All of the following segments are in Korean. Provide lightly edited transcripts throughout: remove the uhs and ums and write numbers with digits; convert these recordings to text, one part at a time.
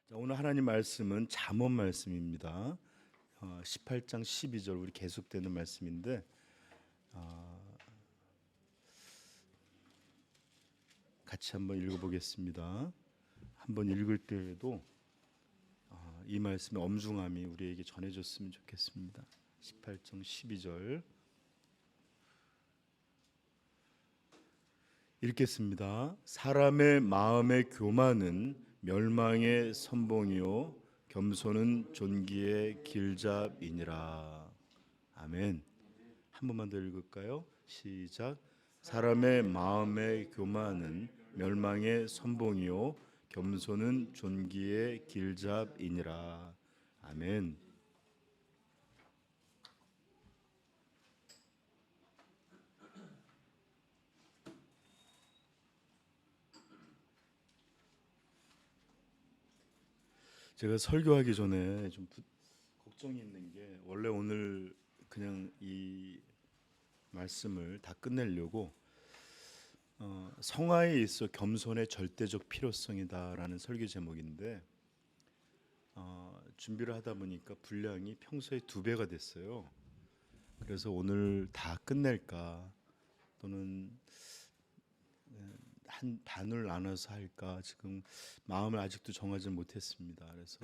자, 오늘 하나님 말씀은 잠언 말씀입니다. 18장 12절 우리 계속되는 말씀인데 같이 한번 읽어보겠습니다. 한번 읽을 때에도 이 말씀의 엄중함이 우리에게 전해졌으면 좋겠습니다. 18장 12절 읽겠습니다. 사람의 마음의 교만은 멸망의 선봉이요 겸손은 존귀의 길잡이니라. 아멘. 한 번만 더 읽을까요? 시작. 사람의 마음의 교만은 멸망의 선봉이요 겸손은 존귀의 길잡이니라. 아멘. 제가 설교하기 전에 좀 걱정이 있는 게, 원래 오늘 그냥 이 말씀을 다 끝내려고 성화에 있어 겸손의 절대적 필요성이다라는 설교 제목인데 준비를 하다 보니까 분량이 평소에 2배가 됐어요. 그래서 오늘 다 끝낼까 또는 한 반을 나눠서 할까 지금 마음을 아직도 정하지 못했습니다. 그래서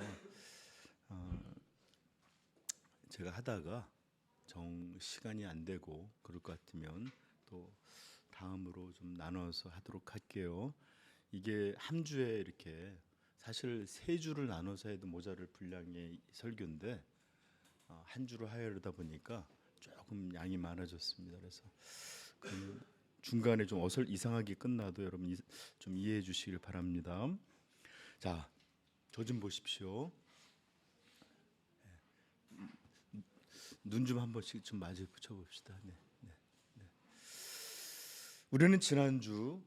제가 하다가 시간이 안 되고 그럴 것 같으면 또 다음으로 좀 나눠서 하도록 할게요. 이게 한 주에 이렇게 사실 3주를 나눠서 해도 모자랄 분량의 설교인데 한 주로 하려다 보니까 조금 양이 많아졌습니다. 그래서 중간에 좀 이상하게 끝나도 여러분 좀 이해해 주시길 바랍니다. 자, 저 좀 보십시오. 눈 좀 한 번씩 좀 마주 붙여 봅시다. 네. 우리는 지난주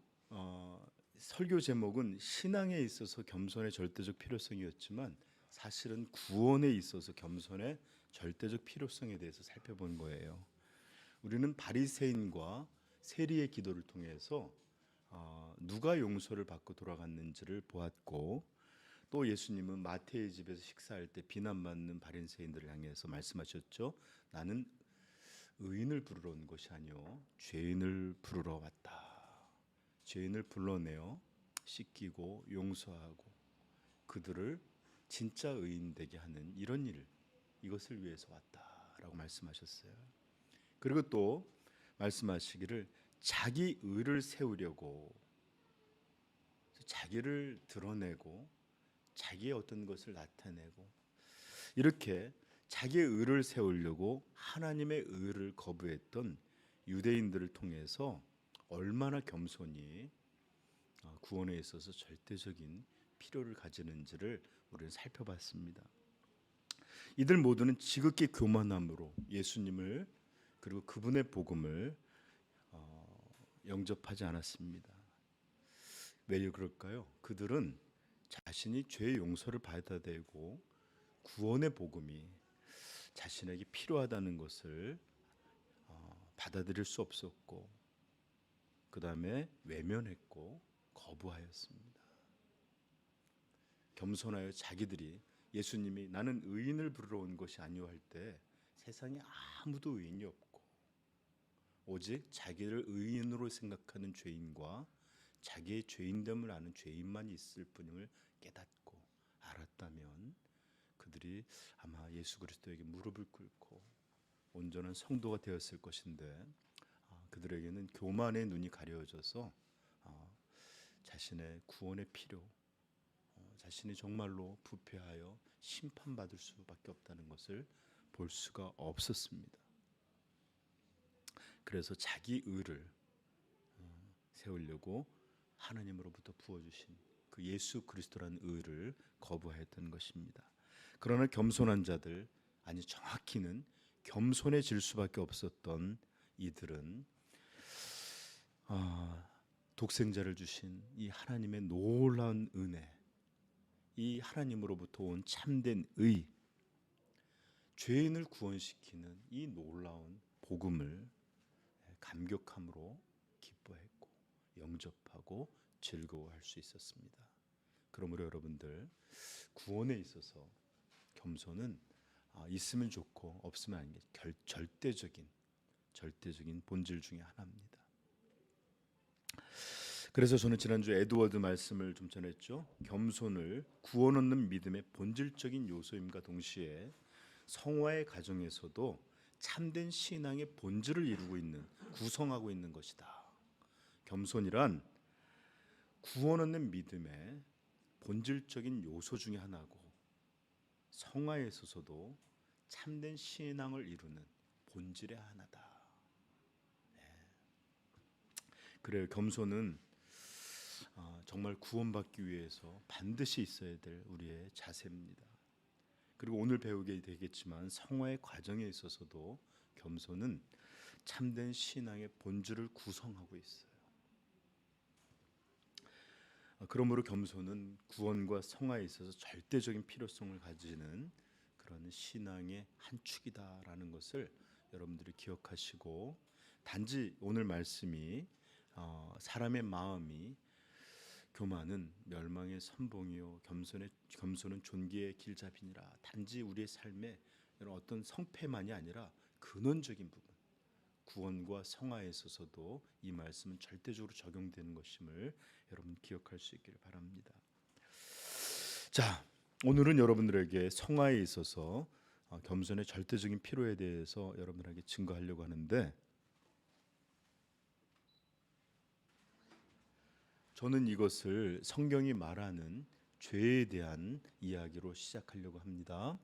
설교 제목은 신앙에 있어서 겸손의 절대적 필요성이었지만 사실은 구원에 있어서 겸손의 절대적 필요성에 대해서 살펴본 거예요. 우리는 바리새인과 세리의 기도를 통해서 누가 용서를 받고 돌아갔는지를 보았고, 또 예수님은 마태의 집에서 식사할 때 비난받는 바리새인들을 향해서 말씀하셨죠. 나는 의인을 부르러 온 것이 아니요 죄인을 부르러 왔다. 죄인을 불러내어 씻기고 용서하고 그들을 진짜 의인 되게 하는 이런 일, 이것을 위해서 왔다라고 말씀하셨어요. 그리고 또 말씀하시기를 자기 의를 세우려고, 자기를 드러내고 자기의 어떤 것을 나타내고 이렇게 자기의 의를 세우려고 하나님의 의를 거부했던 유대인들을 통해서 얼마나 겸손히 구원에 있어서 절대적인 필요를 가지는지를 우리는 살펴봤습니다. 이들 모두는 지극히 교만함으로 예수님을 그리고 그분의 복음을 영접하지 않았습니다. 왜 그럴까요? 그들은 자신이 죄의 용서를 받아야 되고 구원의 복음이 자신에게 필요하다는 것을 받아들일 수 없었고, 그 다음에 외면했고 거부하였습니다. 겸손하여 자기들이 예수님이 나는 의인을 부르러 온 것이 아니오 할 때 세상에 아무도 의인이 없고 오직 자기를 의인으로 생각하는 죄인과 자기의 죄인됨을 아는 죄인만 있을 뿐임을 깨닫고 알았다면 그들이 아마 예수 그리스도에게 무릎을 꿇고 온전한 성도가 되었을 것인데 그들에게는 교만의 눈이 가려져서 자신의 구원의 필요, 자신이 정말로 부패하여 심판받을 수밖에 없다는 것을 볼 수가 없었습니다. 그래서 자기 의를 세우려고 하나님으로부터 부어주신 그 예수 그리스도라는 의를 거부하였던 것입니다. 그러나 겸손한 자들, 아니 정확히는 겸손해질 수밖에 없었던 이들은 독생자를 주신 이 하나님의 놀라운 은혜, 이 하나님으로부터 온 참된 의, 죄인을 구원시키는 이 놀라운 복음을 감격함으로 기뻐했고 영접하고 즐거워할 수 있었습니다. 그러므로 여러분들, 구원에 있어서 겸손은 있으면 좋고 없으면 안 돼. 절대적인 본질 중에 하나입니다. 그래서 저는 지난주 에드워드 말씀을 좀 전했죠. 겸손을 구원 얻는 믿음의 본질적인 요소임과 동시에 성화의 과정에서도 참된 신앙의 본질을 이루고 있는, 구성하고 있는 것이다. 겸손이란 구원 얻는 믿음의 본질적인 요소 중에 하나고, 성화에 있어서도 참된 신앙을 이루는 본질의 하나다. 그래요. 겸손은 정말 구원받기 위해서 반드시 있어야 될 우리의 자세입니다. 그리고 오늘 배우게 되겠지만 성화의 과정에 있어서도 겸손은 참된 신앙의 본질을 구성하고 있어요. 그러므로 겸손은 구원과 성화에 있어서 절대적인 필요성을 가지는 그런 신앙의 한 축이다라는 것을 여러분들이 기억하시고, 단지 오늘 말씀이 사람의 마음이 교만은 멸망의 선봉이요 겸손은 존귀의 길잡이니라, 단지 우리의 삶에 이런 어떤 성패만이 아니라 근원적인 부분, 구원과 성화에 있어서도 이 말씀은 절대적으로 적용되는 것임을 여러분 기억할 수 있기를 바랍니다. 자, 오늘은 여러분들에게 성화에 있어서 겸손의 절대적인 필요에 대해서 여러분들에게 증거하려고 하는데, 저는 이것을 성경이 말하는 죄에 대한 이야기로 시작하려고 합니다.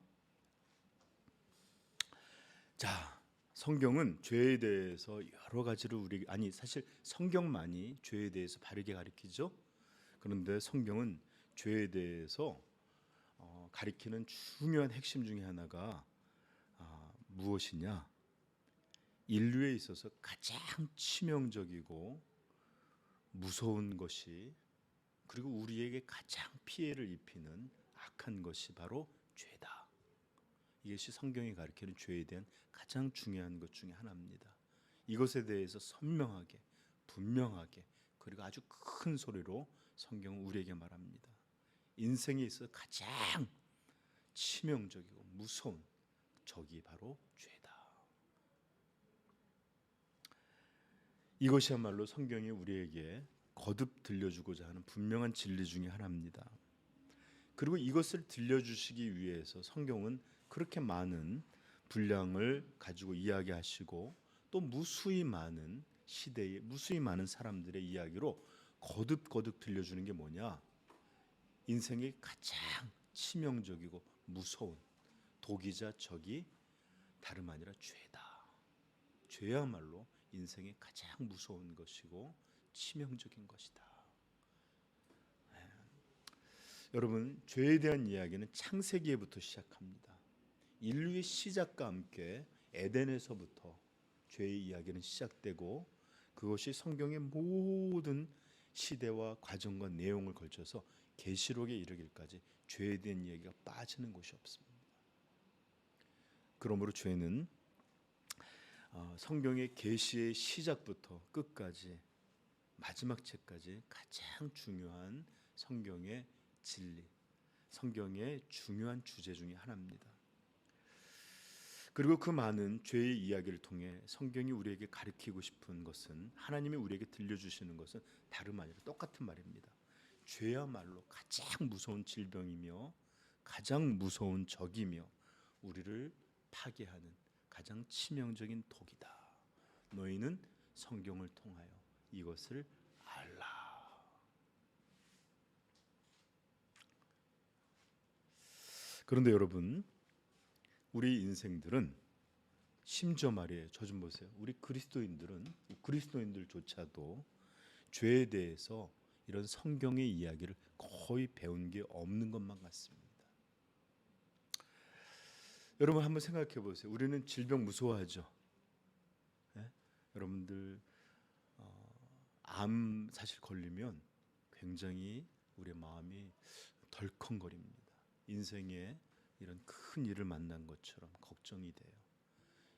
자, 성경은 죄에 대해서 여러 가지를 사실 성경만이 죄에 대해서 바르게 가르치죠. 그런데 성경은 죄에 대해서 가리키는 중요한 핵심 중에 하나가 무엇이냐? 인류에 있어서 가장 치명적이고 무서운 것이, 그리고 우리에게 가장 피해를 입히는 악한 것이 바로 죄다. 이것이 성경이 가리키는 죄에 대한 가장 중요한 것 중에 하나입니다. 이것에 대해서 선명하게, 분명하게, 그리고 아주 큰 소리로 성경은 우리에게 말합니다. 인생에 있어 가장 치명적이고 무서운 적이 바로 죄다. 이것이야말로 성경이 우리에게 거듭 들려주고자 하는 분명한 진리 중에 하나입니다. 그리고 이것을 들려주시기 위해서 성경은 그렇게 많은 분량을 가지고 이야기하시고, 또 무수히 많은 시대에 무수히 많은 사람들의 이야기로 거듭 들려주는 게 뭐냐? 인생의 가장 치명적이고 무서운 독이자 적이 다름 아니라 죄다. 죄야말로 인생의 가장 무서운 것이고 치명적인 것이다. 여러분, 죄에 대한 이야기는 창세기에부터 시작합니다. 인류의 시작과 함께 에덴에서부터 죄의 이야기는 시작되고, 그것이 성경의 모든 시대와 과정과 내용을 걸쳐서 계시록에 이르기까지 죄에 대한 이야기가 빠지는 곳이 없습니다. 그러므로 죄는 성경의 계시의 시작부터 끝까지 마지막 책까지 가장 중요한 성경의 진리, 성경의 중요한 주제 중에 하나입니다. 그리고 그 많은 죄의 이야기를 통해 성경이 우리에게 가르치고 싶은 것은, 하나님이 우리에게 들려주시는 것은 다름 아니라 똑같은 말입니다. 죄야말로 가장 무서운 질병이며 가장 무서운 적이며 우리를 파괴하는 가장 치명적인 독이다. 너희는 성경을 통하여 이것을 알라. 그런데 여러분, 우리 인생들은, 심지어 말이에요, 저 좀 보세요. 우리 그리스도인들조차도 죄에 대해서 이런 성경의 이야기를 거의 배운 게 없는 것만 같습니다. 여러분 한번 생각해 보세요. 우리는 질병 무서워하죠. 네? 여러분들 암 사실 걸리면 굉장히 우리의 마음이 덜컹거립니다. 인생에 이런 큰 일을 만난 것처럼 걱정이 돼요.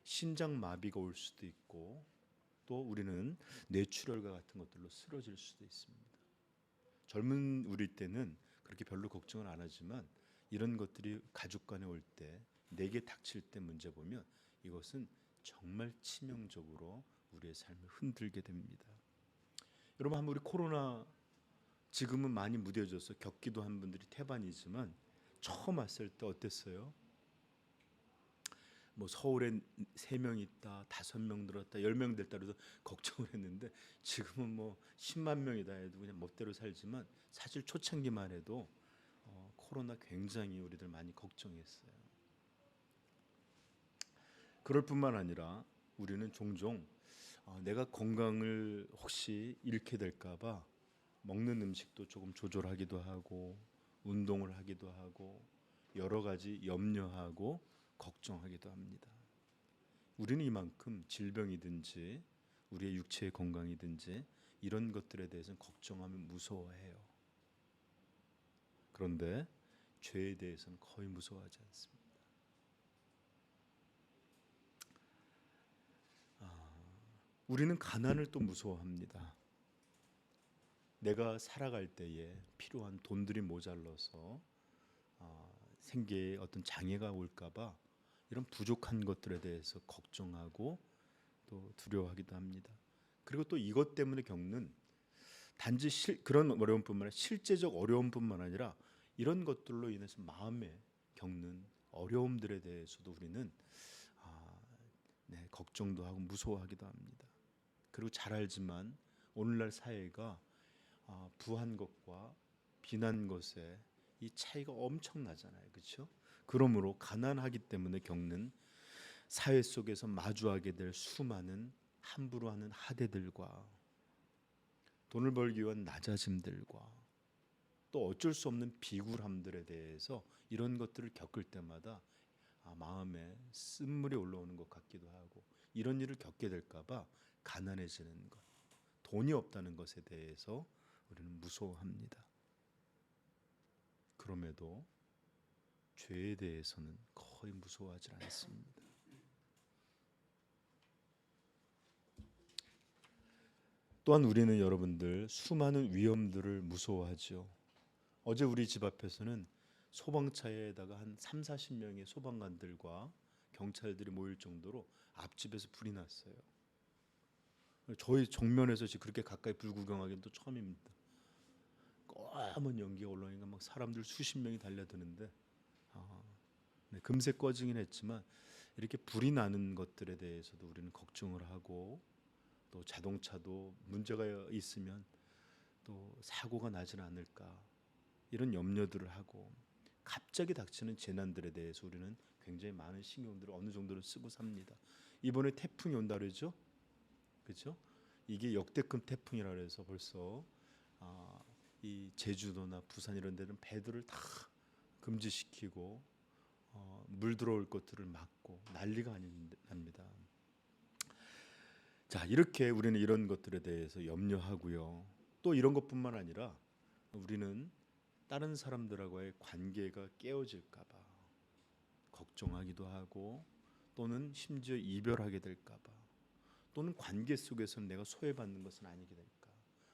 심장 마비가 올 수도 있고, 또 우리는 뇌출혈과 같은 것들로 쓰러질 수도 있습니다. 젊은 우리 때는 그렇게 별로 걱정을 안 하지만 이런 것들이 가족 간에 올 때, 내게 닥칠 때 문제 보면 이것은 정말 치명적으로 우리의 삶을 흔들게 됩니다. 여러분, 한번 우리 코로나 지금은 많이 무뎌져서 겪기도 한 분들이 태반이지만 처음 왔을 때 어땠어요? 뭐 서울에 3명 있다, 5명 들었다, 10명 됐다 그래서 걱정을 했는데 지금은 뭐 10만 명이다 해도 그냥 멋대로 살지만 사실 초창기만 해도 코로나 굉장히 우리들 많이 걱정했어요. 그럴 뿐만 아니라 우리는 종종 내가 건강을 혹시 잃게 될까 봐 먹는 음식도 조금 조절하기도 하고 운동을 하기도 하고 여러 가지 염려하고 걱정하기도 합니다. 우리는 이만큼 질병이든지 우리의 육체의 건강이든지 이런 것들에 대해서는 걱정하면 무서워해요. 그런데 죄에 대해서는 거의 무서워하지 않습니다. 우리는 가난을 또 무서워합니다. 내가 살아갈 때에 필요한 돈들이 모자라서 생계에 어떤 장애가 올까봐 이런 부족한 것들에 대해서 걱정하고 또 두려워하기도 합니다. 그리고 또 이것 때문에 겪는 단지 그런 어려움뿐만 아니라 실제적 어려움뿐만 아니라 이런 것들로 인해서 마음에 겪는 어려움들에 대해서도 우리는 걱정도 하고 무서워하기도 합니다. 그리고 잘 알지만 오늘날 사회가 부한 것과 빈한 것의 이 차이가 엄청나잖아요. 그렇죠? 그러므로 가난하기 때문에 겪는 사회 속에서 마주하게 될 수많은 함부로 하는 하대들과 돈을 벌기 위한 낮아짐들과 또 어쩔 수 없는 비굴함들에 대해서 이런 것들을 겪을 때마다 마음에 쓴물이 올라오는 것 같기도 하고 이런 일을 겪게 될까 봐 가난해지는 것, 돈이 없다는 것에 대해서 우리는 무서워합니다. 그럼에도 죄에 대해서는 거의 무서워하지 않습니다. 또한 우리는 여러분들 수많은 위험들을 무서워하죠. 어제 우리 집 앞에서는 소방차에다가 한 3, 40명의 소방관들과 경찰들이 모일 정도로 앞집에서 불이 났어요. 저희 정면에서 그렇게 가까이 불 구경하기는 또 처음입니다. 검은 연기가 올라오니까 막 사람들 수십 명이 달려드는데 금세 꺼지긴 했지만 이렇게 불이 나는 것들에 대해서도 우리는 걱정을 하고 또 자동차도 문제가 있으면 또 사고가 나지는 않을까 이런 염려들을 하고 갑자기 닥치는 재난들에 대해서 우리는 굉장히 많은 신경들을 어느 정도로 쓰고 삽니다. 이번에 태풍이 온다 그러죠? 그렇죠? 이게 역대급 태풍이라 그래서 벌써 이 제주도나 부산 이런 데는 배들을 다 금지시키고 물 들어올 것들을 막고 난리가 아닙니다. 자, 이렇게 우리는 이런 것들에 대해서 염려하고요. 또 이런 것뿐만 아니라 우리는 다른 사람들하고의 관계가 깨어질까 봐 걱정하기도 하고 또는 심지어 이별하게 될까 봐 또는 관계 속에서는 내가 소외받는 것은 아니게 될까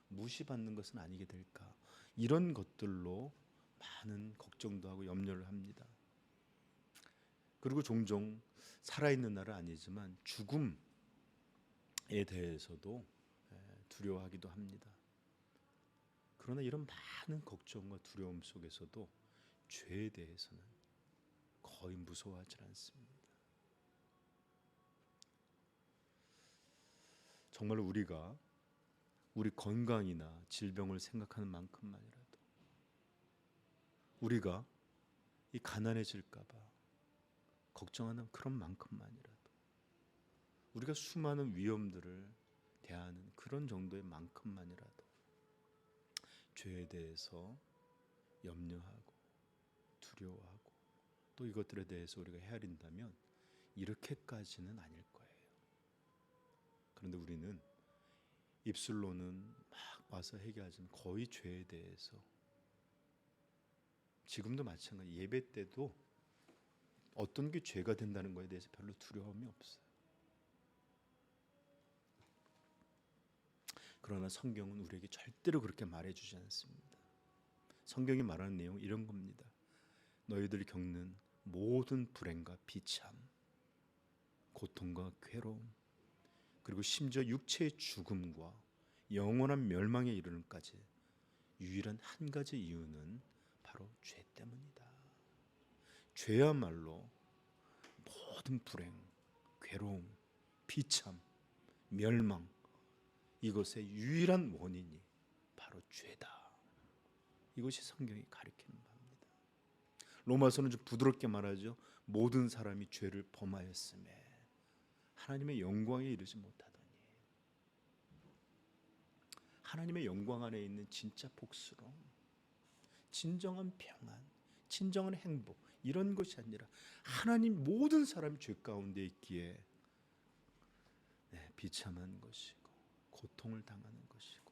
무시받는 것은 아니게 될까 이런 것들로 많은 걱정도 하고 염려를 합니다. 그리고 종종 살아있는 날은 아니지만 죽음에 대해서도 두려워하기도 합니다. 그러나 이런 많은 걱정과 두려움 속에서도 죄에 대해서는 거의 무서워하지 않습니다. 정말 우리가 우리 건강이나 질병을 생각하는 만큼만이라도 우리가 이 가난해질까 봐 걱정하는 그런 만큼만이라도 우리가 수많은 위험들을 대하는 그런 정도의 만큼만이라도 죄에 대해서 염려하고 두려워하고 또 이것들에 대해서 우리가 헤아린다면 이렇게까지는 아닐 거예요. 그런데 우리는 입술로는 막 와서 얘기하지만 거의 죄에 대해서 지금도 마찬가지 예배 때도 어떤 게 죄가 된다는 것에 대해서 별로 두려움이 없어요. 그러나 성경은 우리에게 절대로 그렇게 말해주지 않습니다. 성경이 말하는 내용은 이런 겁니다. 너희들이 겪는 모든 불행과 비참, 고통과 괴로움, 그리고 심지어 육체의 죽음과 영원한 멸망에 이르는까지 유일한 한 가지 이유는 바로 죄 때문이다. 죄야말로 모든 불행, 괴로움, 비참, 멸망, 이것의 유일한 원인이 바로 죄다. 이것이 성경이 가리키는 바입니다. 로마서는 좀 부드럽게 말하죠. 모든 사람이 죄를 범하였음에 하나님의 영광에 이르지 못하더니. 하나님의 영광 안에 있는 진짜 복스러움, 진정한 평안, 진정한 행복, 이런 것이 아니라 하나님 모든 사람이 죄 가운데 있기에 비참한 것이고 고통을 당하는 것이고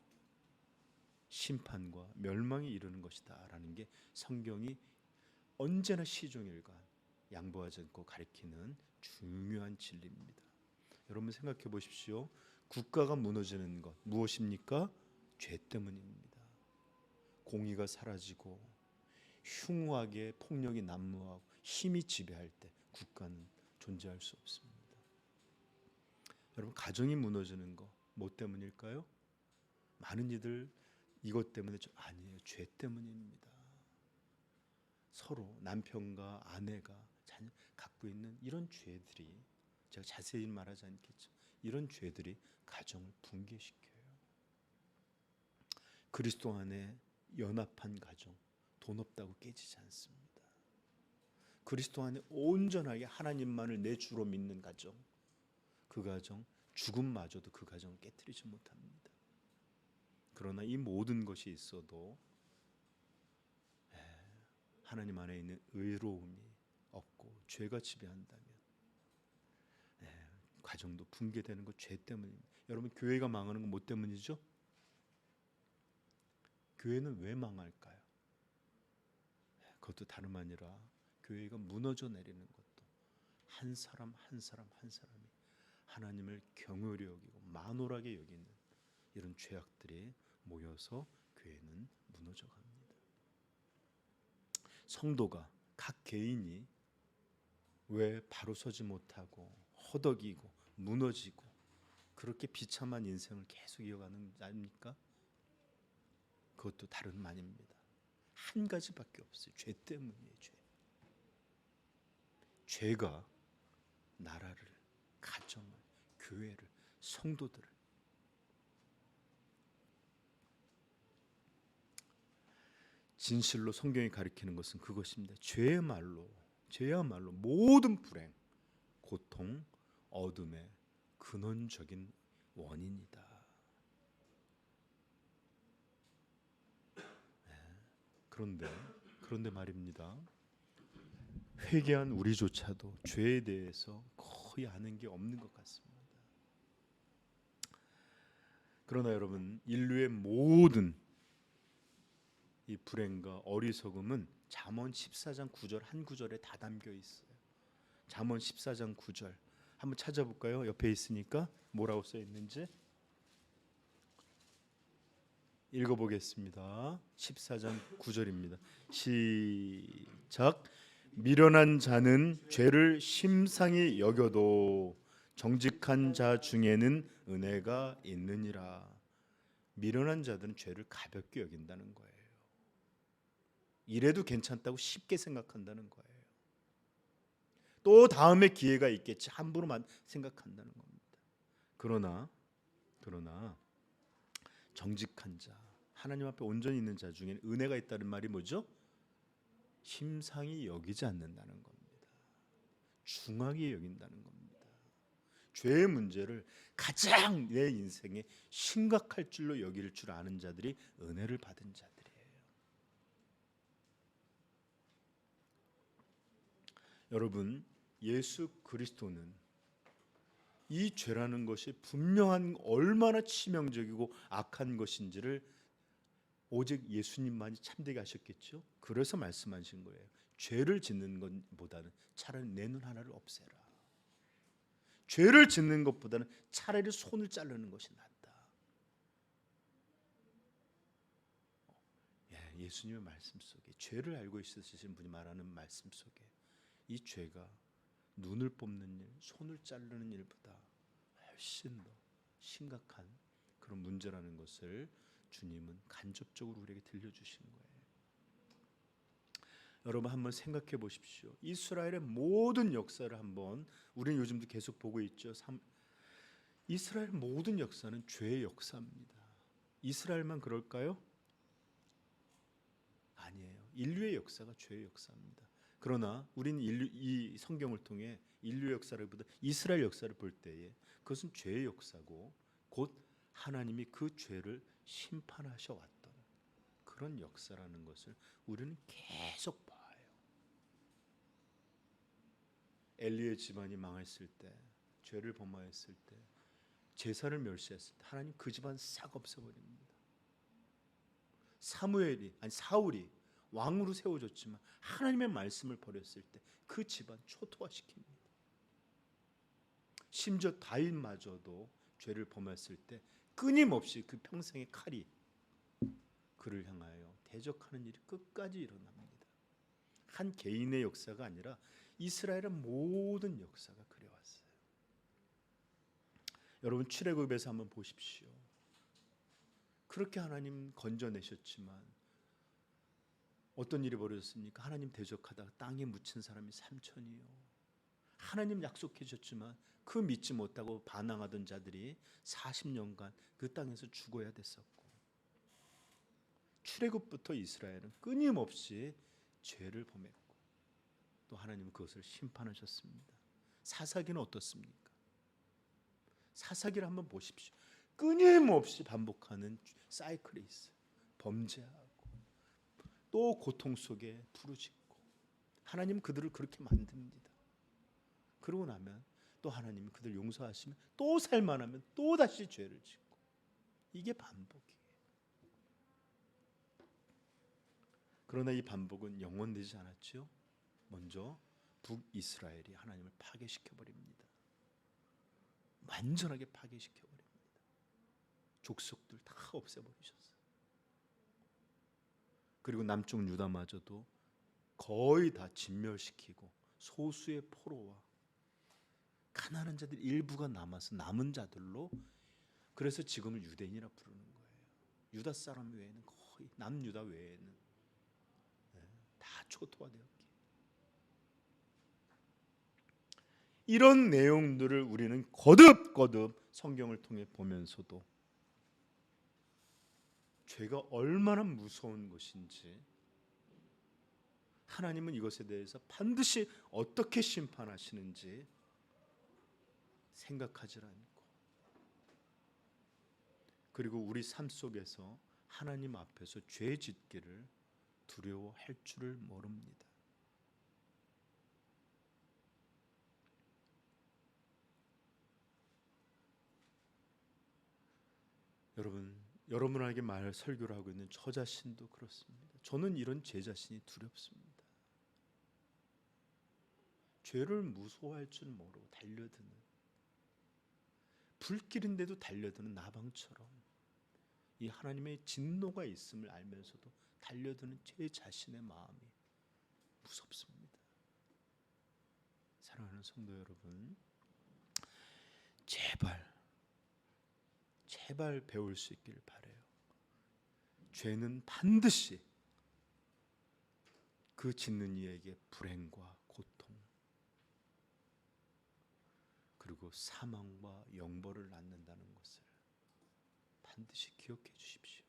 심판과 멸망에 이르는 것이다 라는 게 성경이 언제나 시종일관 양보하지 않고 가리키는 중요한 진리입니다. 여러분 생각해 보십시오. 국가가 무너지는 것 무엇입니까? 죄 때문입니다. 공의가 사라지고 흉하게 폭력이 난무하고 힘이 지배할 때 국가는 존재할 수 없습니다. 여러분 가정이 무너지는 거 뭐 때문일까요? 많은 이들 이것 때문에 아니에요. 죄 때문입니다. 서로 남편과 아내가 자녀 갖고 있는 이런 죄들이, 제가 자세히 말하지 않겠죠. 이런 죄들이 가정을 붕괴시켜요. 그리스도 안에 연합한 가정 돈 없다고 깨지지 않습니다. 그리스도 안에 온전하게 하나님만을 내 주로 믿는 가정, 그 가정 죽음마저도 그 가정을 깨트리지 못합니다. 그러나 이 모든 것이 있어도 하나님 안에 있는 의로움이 없고 죄가 지배한다면 가정도 붕괴되는 것 죄 때문입니다. 여러분 교회가 망하는 건 뭐 때문이죠? 교회는 왜 망할까요? 그것도 다름 아니라 교회가 무너져 내리는 것도 한 사람 한 사람이 하나님을 경외히 여기고 만홀하게 여기는 이런 죄악들이 모여서 교회는 무너져 갑니다. 성도가 각 개인이 왜 바로 서지 못하고 허덕이고 무너지고 그렇게 비참한 인생을 계속 이어가는 아닙니까? 그것도 다름 아닙니다. 한 가지밖에 없어요. 죄 때문이에요. 죄가 나라를, 가정을, 교회를, 성도들을 진실로 성경이 가리키는 것은 그것입니다. 죄야말로 모든 불행, 고통, 어둠의 근원적인 원인이다. 그런데 말입니다. 회개한 우리조차도 죄에 대해서 거의 아는 게 없는 것 같습니다. 그러나 여러분, 인류의 모든 이 불행과 어리석음은 잠언 14장 9절 한 구절에 다 담겨 있어요. 잠언 14장 9절 한번 찾아볼까요? 옆에 있으니까 뭐라고 써 있는지 읽어보겠습니다. 14장 9절입니다. 시작. 미련한 자는 죄를 심상히 여겨도 정직한 자 중에는 은혜가 있느니라. 미련한 자들은 죄를 가볍게 여긴다는 거예요. 이래도 괜찮다고 쉽게 생각한다는 거예요. 또 다음에 기회가 있겠지 함부로만 생각한다는 겁니다. 그러나 정직한 자, 하나님 앞에 온전히 있는 자 중에는 은혜가 있다는 말이 뭐죠? 심상히 여기지 않는다는 겁니다. 중하게 여긴다는 겁니다. 죄의 문제를 가장 내 인생에 심각할 줄로 여길 줄 아는 자들이 은혜를 받은 자들이에요. 여러분, 예수 그리스도는 이 죄라는 것이 분명한 얼마나 치명적이고 악한 것인지를 오직 예수님만이 참되게 하셨겠죠. 그래서 말씀하신 거예요. 죄를 짓는 것보다는 차라리 내 눈 하나를 없애라. 죄를 짓는 것보다는 차라리 손을 자르는 것이 낫다. 예수님의 말씀 속에, 죄를 알고 있으신 분이 말하는 말씀 속에 이 죄가 눈을 뽑는 일, 손을 자르는 일보다 훨씬 더 심각한 그런 문제라는 것을 주님은 간접적으로 우리에게 들려주신 거예요. 여러분 한번 생각해 보십시오. 이스라엘의 모든 역사를 한번, 우리는 요즘도 계속 보고 있죠. 이스라엘 모든 역사는 죄의 역사입니다. 이스라엘만 그럴까요? 아니에요. 인류의 역사가 죄의 역사입니다. 그러나 우리는 이 성경을 통해 인류의 역사를 보다 이스라엘 역사를 볼 때에 그것은 죄의 역사고 곧 하나님이 그 죄를 심판하셔 왔던 그런 역사라는 것을 우리는 계속 봐요. 엘리의 집안이 망했을 때, 죄를 범하였을 때, 제사를 멸시했을 때 하나님 그 집안 싹 없애버립니다. 사울이 왕으로 세워졌지만 하나님의 말씀을 버렸을 때 그 집안 초토화시킵니다. 심지어 다윗마저도 죄를 범했을 때 끊임없이 그 평생의 칼이 그를 향하여 대적하는 일이 끝까지 일어납니다. 한 개인의 역사가 아니라 이스라엘의 모든 역사가 그래왔어요. 여러분 출애굽에서 한번 보십시오. 그렇게 하나님 건져내셨지만 어떤 일이 벌어졌습니까? 하나님 대적하다가 땅에 묻힌 사람이 3천이요. 하나님 약속해 주셨지만 그 믿지 못하고 반항하던 자들이 40년간 그 땅에서 죽어야 됐었고, 출애굽부터 이스라엘은 끊임없이 죄를 범했고 또 하나님은 그것을 심판하셨습니다. 사사기는 어떻습니까? 사사기를 한번 보십시오. 끊임없이 반복하는 사이클이 있어요. 범죄하고 또 고통 속에 부르짖고, 하나님은 그들을 그렇게 만듭니다. 그러고 나면 또 하나님이 그들 용서하시면 또 살만하면 또 다시 죄를 짓고, 이게 반복이에요. 그러나 이 반복은 영원되지 않았죠. 먼저 북이스라엘이 하나님을 파괴시켜 버립니다. 완전하게 파괴시켜 버립니다. 족속들 다 없애버리셨어요. 그리고 남쪽 유다마저도 거의 다 진멸시키고 소수의 포로와 가난한 자들 일부가 남아서 남은 자들로, 그래서 지금을 유대인이라 부르는 거예요. 유다 사람 외에는 거의, 남유다 외에는 다 초토화되었기에. 이런 내용들을 우리는 거듭거듭 성경을 통해 보면서도 죄가 얼마나 무서운 것인지, 하나님은 이것에 대해서 반드시 어떻게 심판하시는지 생각하지 않고, 그리고 우리 삶 속에서 하나님 앞에서 죄 짓기를 두려워할 줄을 모릅니다. 여러분에게 설교를 하고 있는 저 자신도 그렇습니다. 저는 이런 제 자신이 두렵습니다. 죄를 무서워할 줄 모르고 달려드는, 불길인데도 달려드는 나방처럼 이 하나님의 진노가 있음을 알면서도 달려드는 제 자신의 마음이 무섭습니다. 사랑하는 성도 여러분, 제발 배울 수 있기를 바라요. 죄는 반드시 그 짓는 이에게 불행과 고통, 그리고 사망과 영벌을 낳는다는 것을 반드시 기억해 주십시오.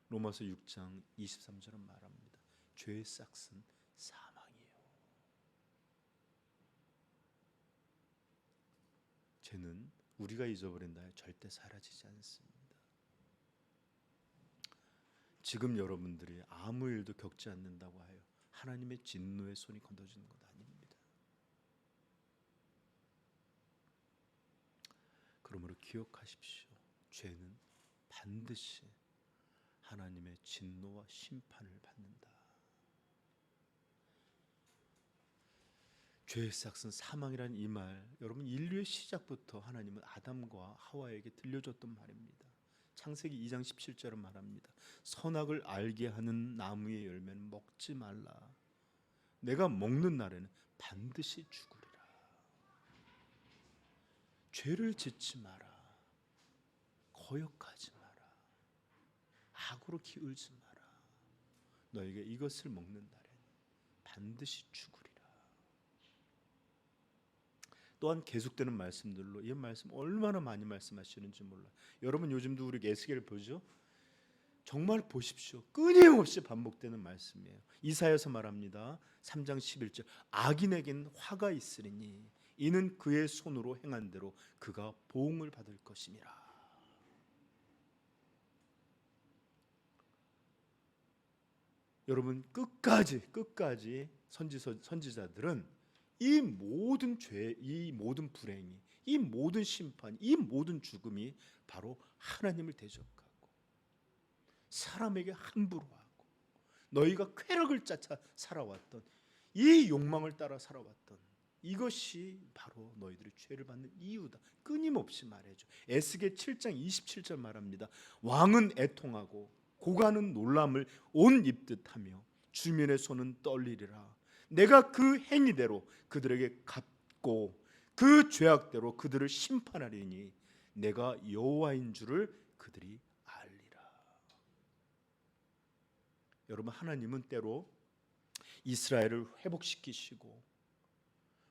로마서 6장 23절은 말합니다. 죄의 싹은 사망이에요. 죄는 우리가 잊어버린다 해 절대 사라지지 않습니다. 지금 여러분들이 아무 일도 겪지 않는다고 하여 하나님의 진노의 손이 건너지는 것 아닙니다. 그러므로 기억하십시오. 죄는 반드시 하나님의 진노와 심판을 받는다. 죄의 싹은 사망이라는 이 말, 여러분 인류의 시작부터 하나님은 아담과 하와에게 들려줬던 말입니다. 창세기 2장 17절은 말합니다. 선악을 알게 하는 나무의 열매는 먹지 말라. 내가 먹는 날에는 반드시 죽으리라. 죄를 짓지 마라. 거역하지 마라. 악으로 기울지 마라. 너에게 이것을 먹는 날에는 반드시 죽으리라. 또한 계속되는 말씀들로 이 말씀 얼마나 많이 말씀하시는지 몰라. 여러분 요즘도 우리 에스겔 보죠? 정말 보십시오. 끊임없이 반복되는 말씀이에요. 이사야서 말합니다. 3장 11절 악인에겐 화가 있으리니 이는 그의 손으로 행한 대로 그가 보응을 받을 것임이라. 여러분 끝까지 선지자들은 이 모든 죄, 이 모든 불행이, 이 모든 심판, 이 모든 죽음이 바로 하나님을 대적하고 사람에게 함부로 하고 너희가 쾌락을 쫓아 살아왔던 이 욕망을 따라 살아왔던 이것이 바로 너희들이 죄를 받는 이유다. 끊임없이 말해줘. 에스겔 7장 27절 말합니다. 왕은 애통하고 고관은 놀람을 온 입듯하며 주민의 손은 떨리리라. 내가 그 행위대로 그들에게 갚고 그 죄악대로 그들을 심판하리니 내가 여호와인 줄을 그들이 알리라. 여러분 하나님은 때로 이스라엘을 회복시키시고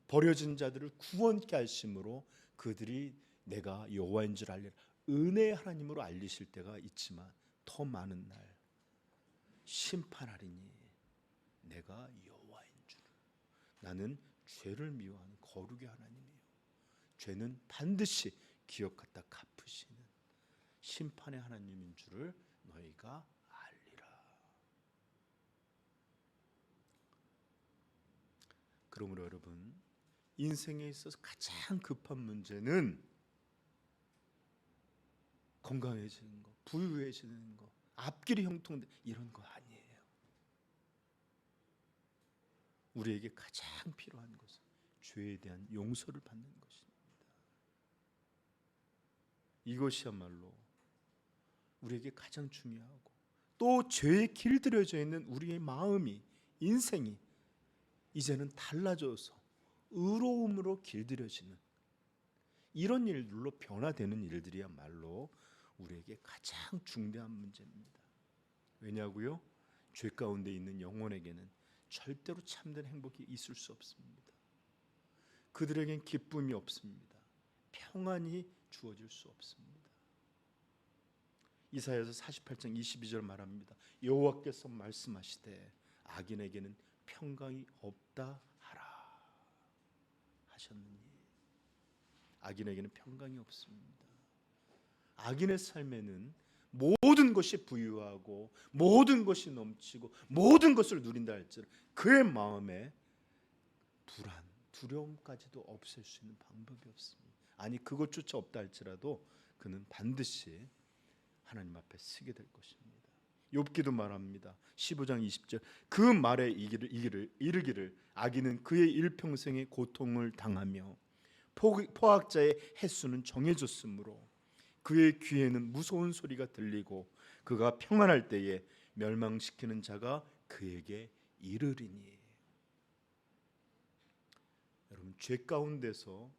버려진 자들을 구원케 하심으로 그들이 내가 여호와인 줄 알리라. 은혜의 하나님으로 알리실 때가 있지만 더 많은 날 심판하리니 내가 여호와인 줄. 나는 죄를 미워하는 거룩의 하나님이요 죄는 반드시 기억하다 갚으시는 심판의 하나님인 줄을 너희가 알리라. 그러므로 여러분 인생에 있어서 가장 급한 문제는 건강해지는 거, 부유해지는 거, 앞길이 형통돼 이런 거 아니에요. 우리에게 가장 필요한 것은 죄에 대한 용서를 받는 것입니다. 이것이야말로 우리에게 가장 중요하고 또 죄에 길들여져 있는 우리의 마음이 인생이 이제는 달라져서 의로움으로 길들여지는 이런 일들로 변화되는 일들이야말로 우리에게 가장 중대한 문제입니다. 왜냐고요? 죄 가운데 있는 영혼에게는 절대로 참된 행복이 있을 수 없습니다. 그들에겐 기쁨이 없습니다. 평안이 주어질 수 없습니다. 이사야서 48장 22절 말합니다. 여호와께서 말씀하시되 악인에게는 평강이 없다 하라 하셨느니 악인에게는 평강이 없습니다. 악인의 삶에는 모든 것이 부유하고 모든 것이 넘치고 모든 것을 누린다 할지라도 그의 마음에 불안, 두려움까지도 없앨 수 있는 방법이 없습니다. 아니 그것조차 없다 할지라도 그는 반드시 하나님 앞에 서게 될 것입니다. 욥기도 말합니다. 15장 20절 그 말에 이르기를 악인은 그의 일평생의 고통을 당하며 포악자의 횟수는 정해졌으므로 그의 귀에는 무서운 소리가 들리고 그가 평안할 때에 멸망시키는 자가 그에게 이르리니. 여러분 죄 가운데서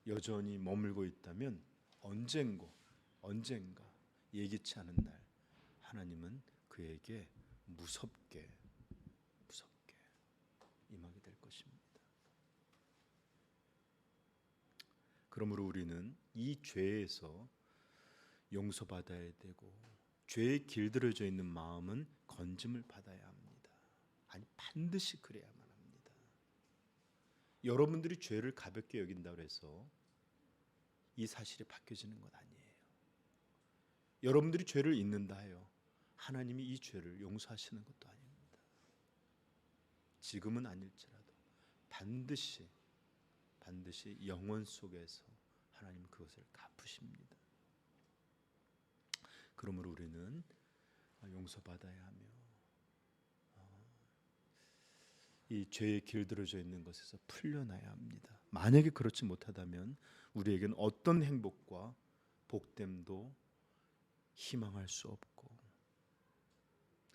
여전히 머물고 있다면 언젠가 예기치 않은 날 하나님은 그에게 무섭게 임하게 될 것입니다. 그러므로 우리는 이 죄에서 용서받아야 되고 죄에 길들여져 있는 마음은 건짐을 받아야 합니다. 아니 반드시 그래야만 합니다. 여러분들이 죄를 가볍게 여긴다고 해서 이 사실이 바뀌어지는 것 아니에요. 여러분들이 죄를 잊는다 해요. 하나님이 이 죄를 용서하시는 것도 아닙니다. 지금은 아닐지라도 반드시 영원 속에서 하나님 그것을 갚으십니다. 그러므로 우리는 용서받아야 하며 이 죄에 길들여져 있는 것에서 풀려나야 합니다. 만약에 그렇지 못하다면 우리에겐 어떤 행복과 복됨도 희망할 수 없고,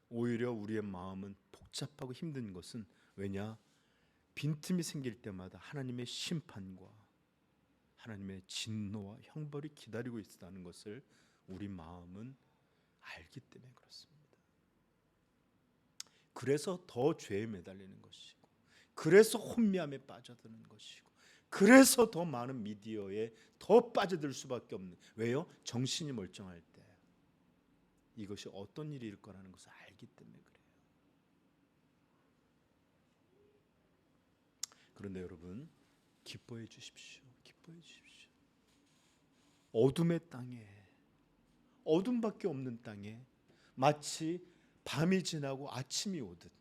오히려 우리의 마음은 복잡하고 힘든 것은 왜냐? 빈틈이 생길 때마다 하나님의 심판과 하나님의 진노와 형벌이 기다리고 있다는 것을 우리 마음은 알기 때문에 그렇습니다. 그래서 더 죄에 매달리는 것이고, 그래서 혼미함에 빠져드는 것이고, 그래서 더 많은 미디어에 더 빠져들 수밖에 없는. 왜요? 정신이 멀쩡할 때 이것이 어떤 일일 거라는 것을 알기 때문에 그래요. 그런데 여러분, 기뻐해 주십시오. 기뻐해 주십시오. 어둠의 땅에, 어둠밖에 없는 땅에 마치 밤이 지나고 아침이 오듯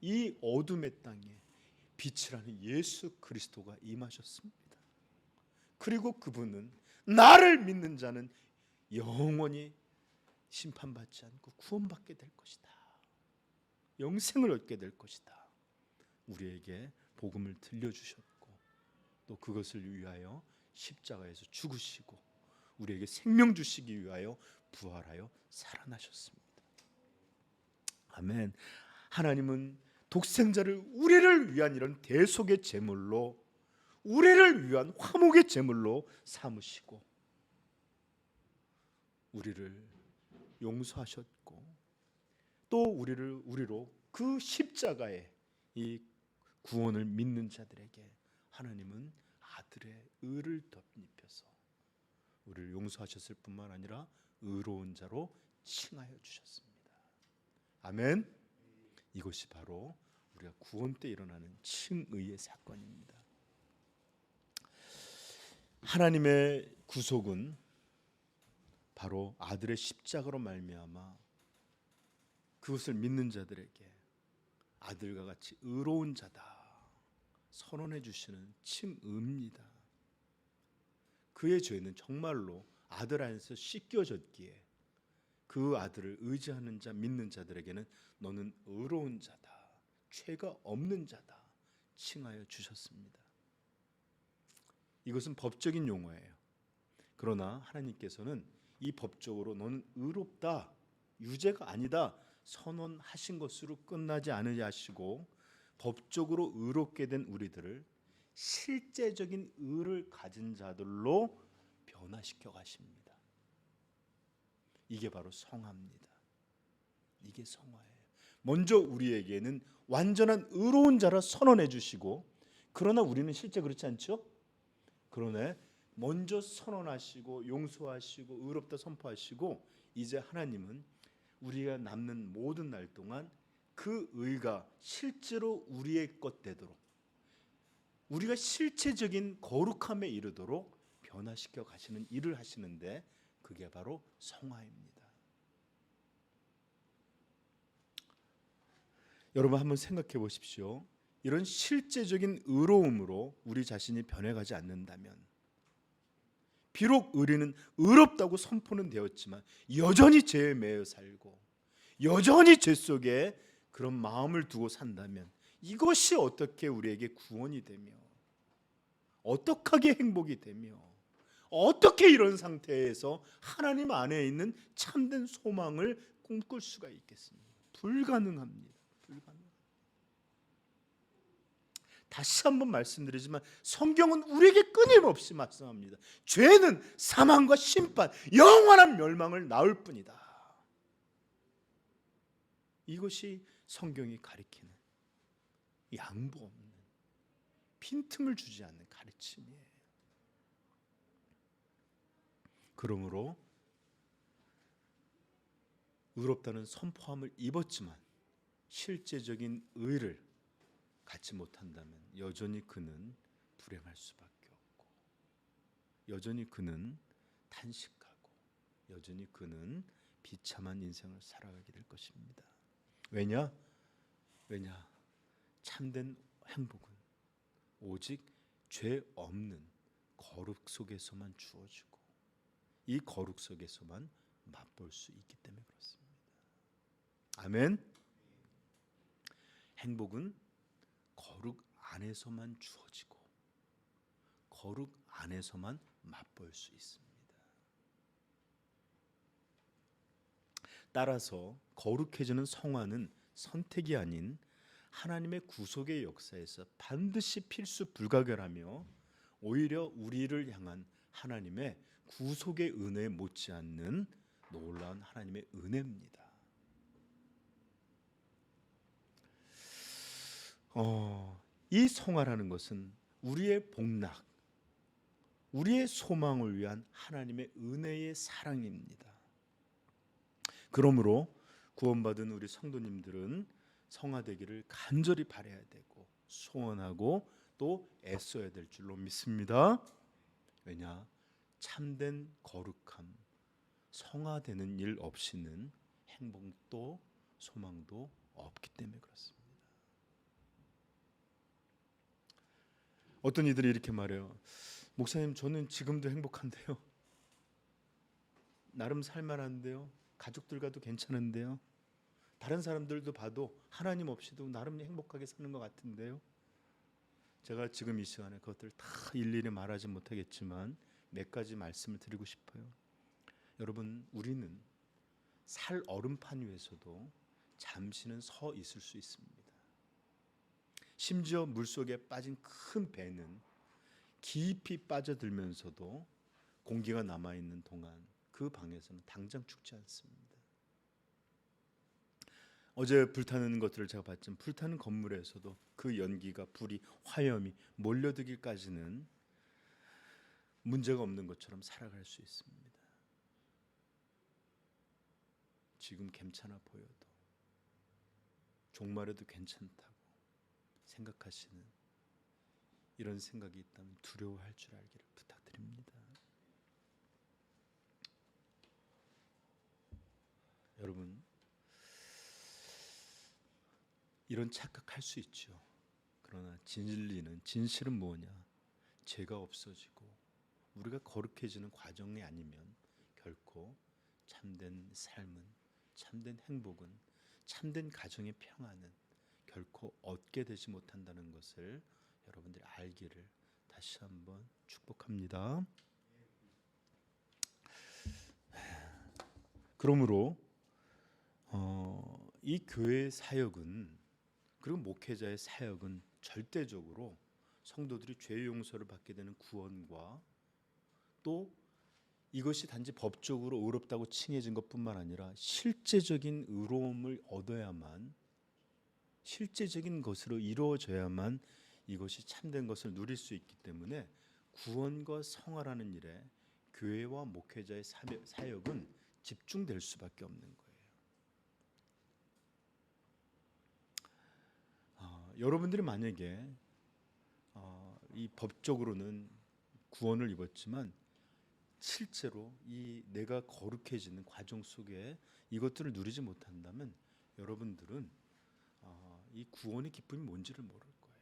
이 어둠의 땅에 빛이라는 예수 그리스도가 임하셨습니다. 그리고 그분은 나를 믿는 자는 영원히 심판받지 않고 구원받게 될 것이다. 영생을 얻게 될 것이다. 우리에게 복음을 들려주셨고, 또 그것을 위하여 십자가에서 죽으시고 우리에게 생명 주시기 위하여 부활하여 살아나셨습니다. 아멘. 하나님은 독생자를 우리를 위한 이런 대속의 제물로, 우리를 위한 화목의 제물로 삼으시고 우리를 용서하셨고, 또 우리로 그 십자가의 이 구원을 믿는 자들에게 하나님은 아들의 의를 덧입혀서 우리를 용서하셨을 뿐만 아니라 의로운 자로 칭하여 주셨습니다. 아멘. 이것이 바로 우리가 구원 때 일어나는 칭의의 사건입니다. 하나님의 구속은 바로 아들의 십자가로 말미암아 그것을 믿는 자들에게 아들과 같이 의로운 자다 선언해 주시는 칭의입니다. 그의 죄는 정말로 아들 안에서 씻겨졌기에 그 아들을 의지하는 자, 믿는 자들에게는 너는 의로운 자다, 죄가 없는 자다 칭하여 주셨습니다. 이것은 법적인 용어예요. 그러나 하나님께서는 이 법적으로 너는 의롭다, 유죄가 아니다 선언하신 것으로 끝나지 않으시고 법적으로 의롭게 된 우리들을 실제적인 의를 가진 자들로 변화시켜 가십니다. 이게 바로 성화입니다. 이게 성화예요. 먼저 우리에게는 완전한 의로운 자라 선언해 주시고, 그러나 우리는 실제 그렇지 않죠? 그러나 먼저 선언하시고 용서하시고 의롭다 선포하시고, 이제 하나님은 우리가 남는 모든 날 동안 그 의가 실제로 우리의 것 되도록, 우리가 실체적인 거룩함에 이르도록 변화시켜 가시는 일을 하시는데, 그게 바로 성화입니다. 여러분 한번 생각해 보십시오. 이런 실제적인 의로움으로 우리 자신이 변해가지 않는다면, 비록 우리는 의롭다고 선포는 되었지만 여전히 죄에 매여 살고 여전히 죄 속에 그런 마음을 두고 산다면 이것이 어떻게 우리에게 구원이 되며, 어떻게 행복이 되며, 어떻게 이런 상태에서 하나님 안에 있는 참된 소망을 꿈꿀 수가 있겠습니까? 불가능합니다. 불가능. 다시 한번 말씀드리지만 성경은 우리에게 끊임없이 말씀합니다. 죄는 사망과 심판, 영원한 멸망을 낳을 뿐이다. 이것이 성경이 가리키는 양보 없는, 빈틈을 주지 않는 가르침이에요. 그러므로 의롭다는 선포함을 입었지만 실제적인 의를 갖지 못한다면 여전히 그는 불행할 수밖에 없고, 여전히 그는 탄식하고, 여전히 그는 비참한 인생을 살아가게 될 것입니다. 왜냐? 참된 행복은 오직 죄 없는 거룩 속에서만 주어지고 이 거룩 속에서만 맛볼 수 있기 때문에 그렇습니다. 아멘. 행복은 거룩 안에서만 주어지고 거룩 안에서만 맛볼 수 있습니다. 따라서 거룩해지는 성화는 선택이 아닌 하나님의 구속의 역사에서 반드시 필수 불가결하며 오히려 우리를 향한 하나님의 구속의 은혜에 못지않는 놀라운 하나님의 은혜입니다. 이 성화라는 것은 우리의 복락, 우리의 소망을 위한 하나님의 은혜의 사랑입니다. 그러므로 구원받은 우리 성도님들은 성화되기를 간절히 바라야 되고 소원하고 또 애써야 될 줄로 믿습니다. 왜냐? 참된 거룩함, 성화되는 일 없이는 행복도 소망도 없기 때문에 그렇습니다. 어떤 이들이 이렇게 말해요. 목사님, 저는 지금도 행복한데요. 나름 살만한데요. 가족들과도 괜찮은데요. 다른 사람들도 봐도 하나님 없이도 나름 행복하게 사는 것 같은데요. 제가 지금 이 시간에 그것들 다 일일이 말하지 못하겠지만 몇 가지 말씀을 드리고 싶어요. 여러분, 우리는 살 얼음판 위에서도 잠시는 서 있을 수 있습니다. 심지어 물속에 빠진 큰 배는 깊이 빠져들면서도 공기가 남아있는 동안 그 방에서는 당장 죽지 않습니다. 어제 불타는 것들을 제가 봤지만 불타는 건물에서도 그 연기가 불이 화염이 몰려들기까지는 문제가 없는 것처럼 살아갈 수 있습니다. 지금 괜찮아 보여도 종말에도 괜찮다고 생각하시는 이런 생각이 있다면 두려워할 줄 알기를 부탁드립니다. 여러분, 이런 착각할 수 있죠. 그러나 진실은 뭐냐? 죄가 없어지고 우리가 거룩해지는 과정이 아니면 결코 참된 삶은, 참된 행복은, 참된 가정의 평안은 결코 얻게 되지 못한다는 것을 여러분들이 알기를 다시 한번 축복합니다. 그러므로 이 교회의 사역은, 그리고 목회자의 사역은 절대적으로 성도들이 죄 용서를 받게 되는 구원과 또 이것이 단지 법적으로 의롭다고 칭해진 것뿐만 아니라 실제적인 의로움을 얻어야만, 실제적인 것으로 이루어져야만 이것이 참된 것을 누릴 수 있기 때문에 구원과 성화라는 일에 교회와 목회자의 사역은 집중될 수밖에 없는 거예요. 여러분들이 만약에 이 법적으로는 구원을 입었지만 실제로 이 내가 거룩해지는 과정 속에 이것들을 누리지 못한다면 여러분들은 이 구원의 기쁨이 뭔지를 모를 거예요.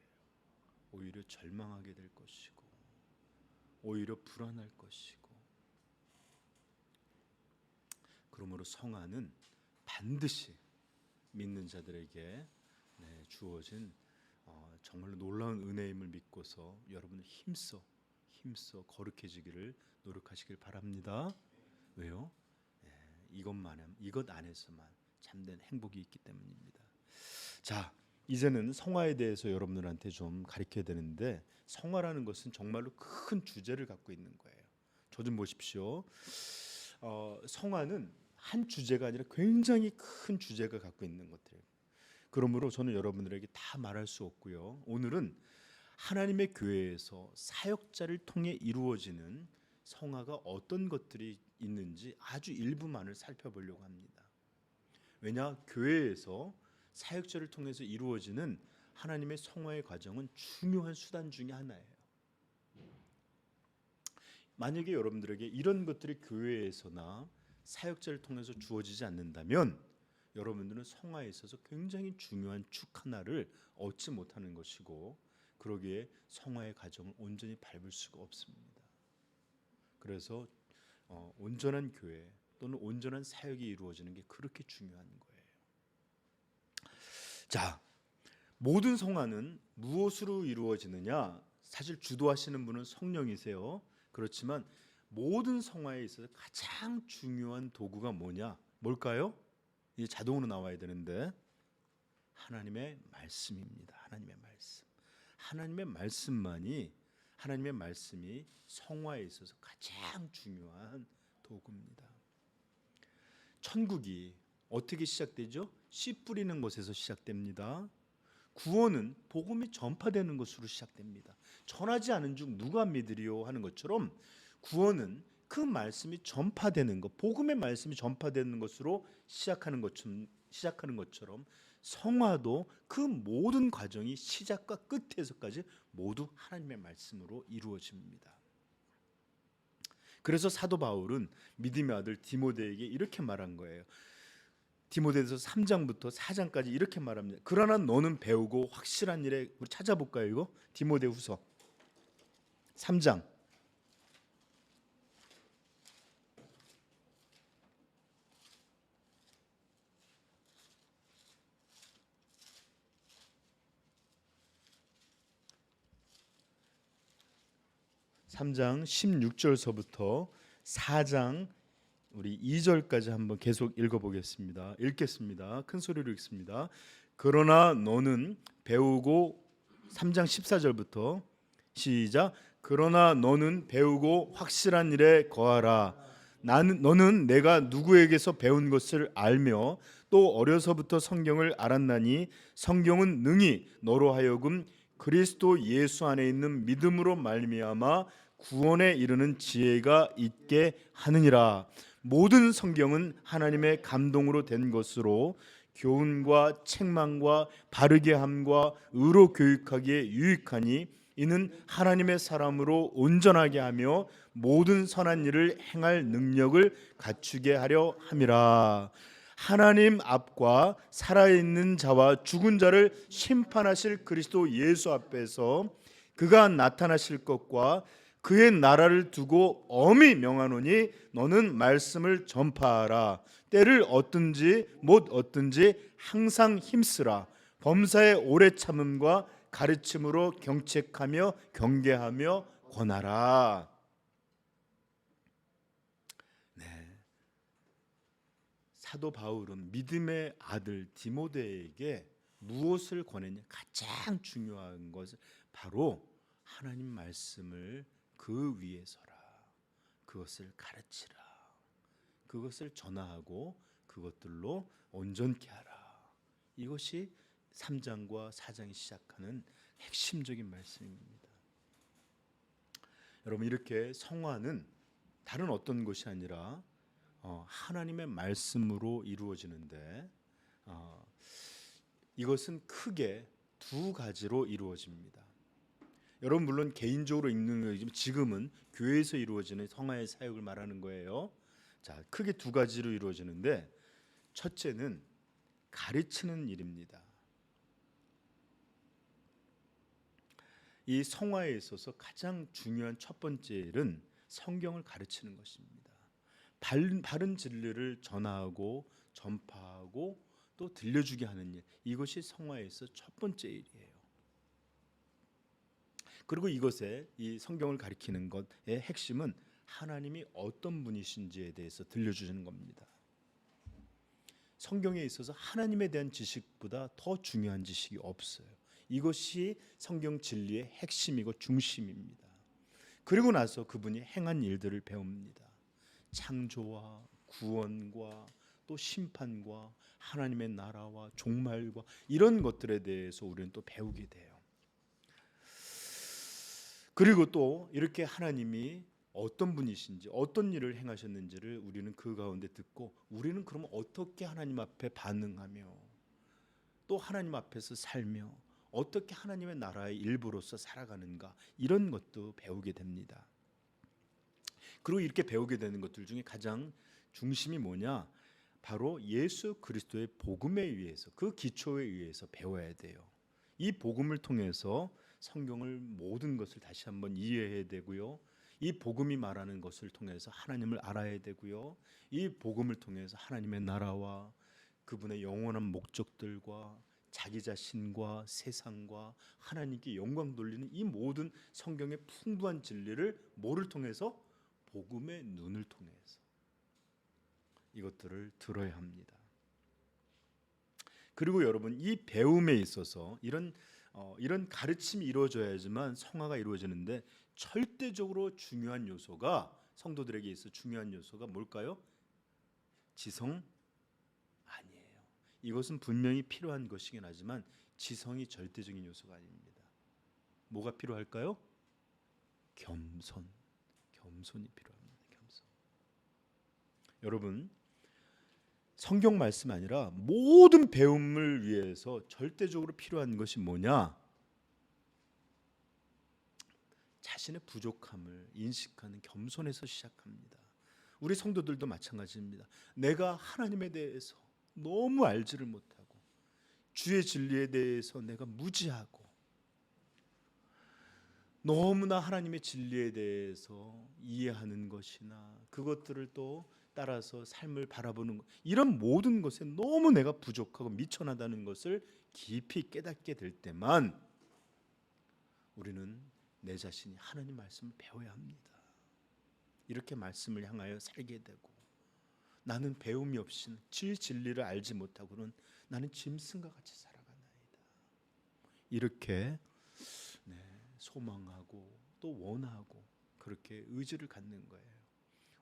오히려 절망하게 될 것이고 오히려 불안할 것이고. 그러므로 성화는 반드시 믿는 자들에게 주어진 정말로 놀라운 은혜임을 믿고서 여러분들 힘써 거룩해지기를 노력하시길 바랍니다. 왜요? 이것 안에서만 참된 행복이 있기 때문입니다. 자, 이제는 성화에 대해서 여러분들한테 좀 가르쳐야 되는데, 성화라는 것은 정말로 큰 주제를 갖고 있는 거예요. 저 좀 보십시오. 성화는 한 주제가 아니라 굉장히 큰 주제가 갖고 있는 것들이에요. 그러므로 저는 여러분들에게 다 말할 수 없고요. 오늘은 하나님의 교회에서 사역자를 통해 이루어지는 성화가 어떤 것들이 있는지 아주 일부만을 살펴보려고 합니다. 왜냐? 교회에서 사역자를 통해서 이루어지는 하나님의 성화의 과정은 중요한 수단 중에 하나예요. 만약에 여러분들에게 이런 것들이 교회에서나 사역자를 통해서 주어지지 않는다면 여러분들은 성화에 있어서 굉장히 중요한 축 하나를 얻지 못하는 것이고, 그러기에 성화의 과정을 온전히 밟을 수가 없습니다. 그래서 온전한 교회 또는 온전한 사역이 이루어지는 게 그렇게 중요한 거예요. 자, 모든 성화는 무엇으로 이루어지느냐? 사실 주도하시는 분은 성령이세요. 그렇지만 모든 성화에 있어서 가장 중요한 도구가 뭘까요? 이 자동으로 나와야 되는데 하나님의 말씀입니다. 하나님의 말씀. 하나님의 말씀이 성화에 있어서 가장 중요한 도구입니다. 천국이 어떻게 시작되죠? 씨 뿌리는 곳에서 시작됩니다. 구원은 복음이 전파되는 것으로 시작됩니다. 전하지 않은 중 누가 믿으리요 하는 것처럼 구원은 그 말씀이 전파되는 것, 복음의 말씀이 전파되는 것으로 시작하는 것처럼 성화도 그 모든 과정이 시작과 끝에서까지 모두 하나님의 말씀으로 이루어집니다. 그래서 사도 바울은 믿음의 아들 디모데에게 이렇게 말한 거예요. 디모데서 3장부터 4장까지 이렇게 말합니다. 그러나 너는 배우고 확실한 일에, 우리 찾아볼까요? 이거 디모데후서 3장 16절서부터 4장 우리 2절까지 한번 계속 읽어보겠습니다. 읽겠습니다. 큰 소리로 읽습니다. 그러나 너는 배우고 3장 14절부터 시작. 그러나 너는 배우고 확실한 일에 거하라. 너는 내가 누구에게서 배운 것을 알며 또 어려서부터 성경을 알았나니 성경은 능히 너로 하여금 그리스도 예수 안에 있는 믿음으로 말미암아 구원에 이르는 지혜가 있게 하느니라. 모든 성경은 하나님의 감동으로 된 것으로 교훈과 책망과 바르게 함과 의로 교육하기에 유익하니 이는 하나님의 사람으로 온전하게 하며 모든 선한 일을 행할 능력을 갖추게 하려 함이라. 하나님 앞과 살아있는 자와 죽은 자를 심판하실 그리스도 예수 앞에서 그가 나타나실 것과 그의 나라를 두고 엄히 명하노니 너는 말씀을 전파하라. 때를 얻든지 못 얻든지 항상 힘쓰라. 범사의 오래 참음과 가르침으로 경책하며 경계하며 권하라. 네. 사도 바울은 믿음의 아들 디모데에게 무엇을 권했냐? 가장 중요한 것은 바로 하나님 말씀을 그 위에 서라. 그것을 가르치라. 그것을 전하고 그것들로 온전케 하라. 이것이 3장과 4장이 시작하는 핵심적인 말씀입니다. 여러분, 이렇게 성화는 다른 어떤 것이 아니라 하나님의 말씀으로 이루어지는데 이것은 크게 두 가지로 이루어집니다. 여러분, 물론 개인적으로 읽는 거지만 지금은 교회에서 이루어지는 성화의 사역을 말하는 거예요. 자, 크게 두 가지로 이루어지는데 첫째는 가르치는 일입니다. 이 성화에 있어서 가장 중요한 첫 번째 일은 성경을 가르치는 것입니다. 바른 진리를 전하고 전파하고 또 들려주게 하는 일, 이것이 성화에서 첫 번째 일이에요. 그리고 이것에 이 성경을 가리키는 것의 핵심은 하나님이 어떤 분이신지에 대해서 들려주시는 겁니다. 성경에 있어서 하나님에 대한 지식보다 더 중요한 지식이 없어요. 이것이 성경 진리의 핵심이고 중심입니다. 그리고 나서 그분이 행한 일들을 배웁니다. 창조와 구원과 또 심판과 하나님의 나라와 종말과 이런 것들에 대해서 우리는 또 배우게 돼요. 그리고 또 이렇게 하나님이 어떤 분이신지 어떤 일을 행하셨는지를 우리는 그 가운데 듣고 우리는 그러면 어떻게 하나님 앞에 반응하며 또 하나님 앞에서 살며 어떻게 하나님의 나라의 일부로서 살아가는가, 이런 것도 배우게 됩니다. 그리고 이렇게 배우게 되는 것들 중에 가장 중심이 뭐냐? 바로 예수 그리스도의 복음에 의해서, 그 기초에 의해서 배워야 돼요. 이 복음을 통해서 성경을 모든 것을 다시 한번 이해해야 되고요. 이 복음이 말하는 것을 통해서 하나님을 알아야 되고요. 이 복음을 통해서 하나님의 나라와 그분의 영원한 목적들과 자기 자신과 세상과 하나님께 영광 돌리는 이 모든 성경의 풍부한 진리를 뭐를 통해서? 복음의 눈을 통해서 이것들을 들어야 합니다. 그리고 여러분, 이 배움에 있어서 이런 가르침이 이루어져야지만 성화가 이루어지는데, 절대적으로 중요한 요소가, 성도들에게 있어 중요한 요소가 뭘까요? 지성 아니에요. 이것은 분명히 필요한 것이긴 하지만 지성이 절대적인 요소가 아닙니다. 뭐가 필요할까요? 겸손이 필요합니다. 겸손. 여러분, 성경 말씀 아니라 모든 배움을 위해서 절대적으로 필요한 것이 뭐냐? 자신의 부족함을 인식하는 겸손에서 시작합니다. 우리 성도들도 마찬가지입니다. 내가 하나님에 대해서 너무 알지를 못하고, 주의 진리에 대해서 내가 무지하고, 너무나 하나님의 진리에 대해서 이해하는 것이나 그것들을 또 따라서 삶을 바라보는 것, 이런 모든 것에 너무 내가 부족하고 미천하다는 것을 깊이 깨닫게 될 때만 우리는 내 자신이 하나님 말씀을 배워야 합니다. 이렇게 말씀을 향하여 살게 되고, 나는 배움이 없이는 진리를 알지 못하고는 나는 짐승과 같이 살아가나이다. 이렇게 소망하고 또 원하고 그렇게 의지를 갖는 거예요.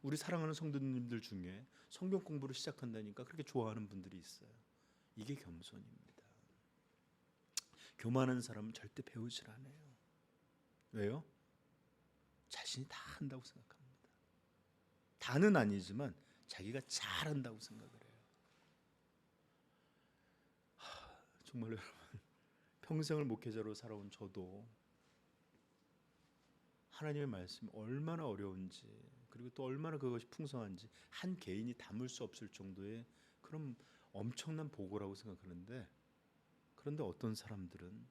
우리 사랑하는 성도님들 중에 성경 공부를 시작한다니까 그렇게 좋아하는 분들이 있어요. 이게 겸손입니다. 교만한 사람은 절대 배우질 않아요. 왜요? 자신이 다 한다고 생각합니다. 다는 아니지만 자기가 잘한다고 생각을 해요. 정말로 여러분, 평생을 목회자로 살아온 저도 하나님의 말씀이 얼마나 어려운지, 그리고 또 얼마나 그것이 풍성한지 한 개인이 담을 수 없을 정도의 그런 엄청난 보고라고 생각하는데, 그런데 어떤 사람들은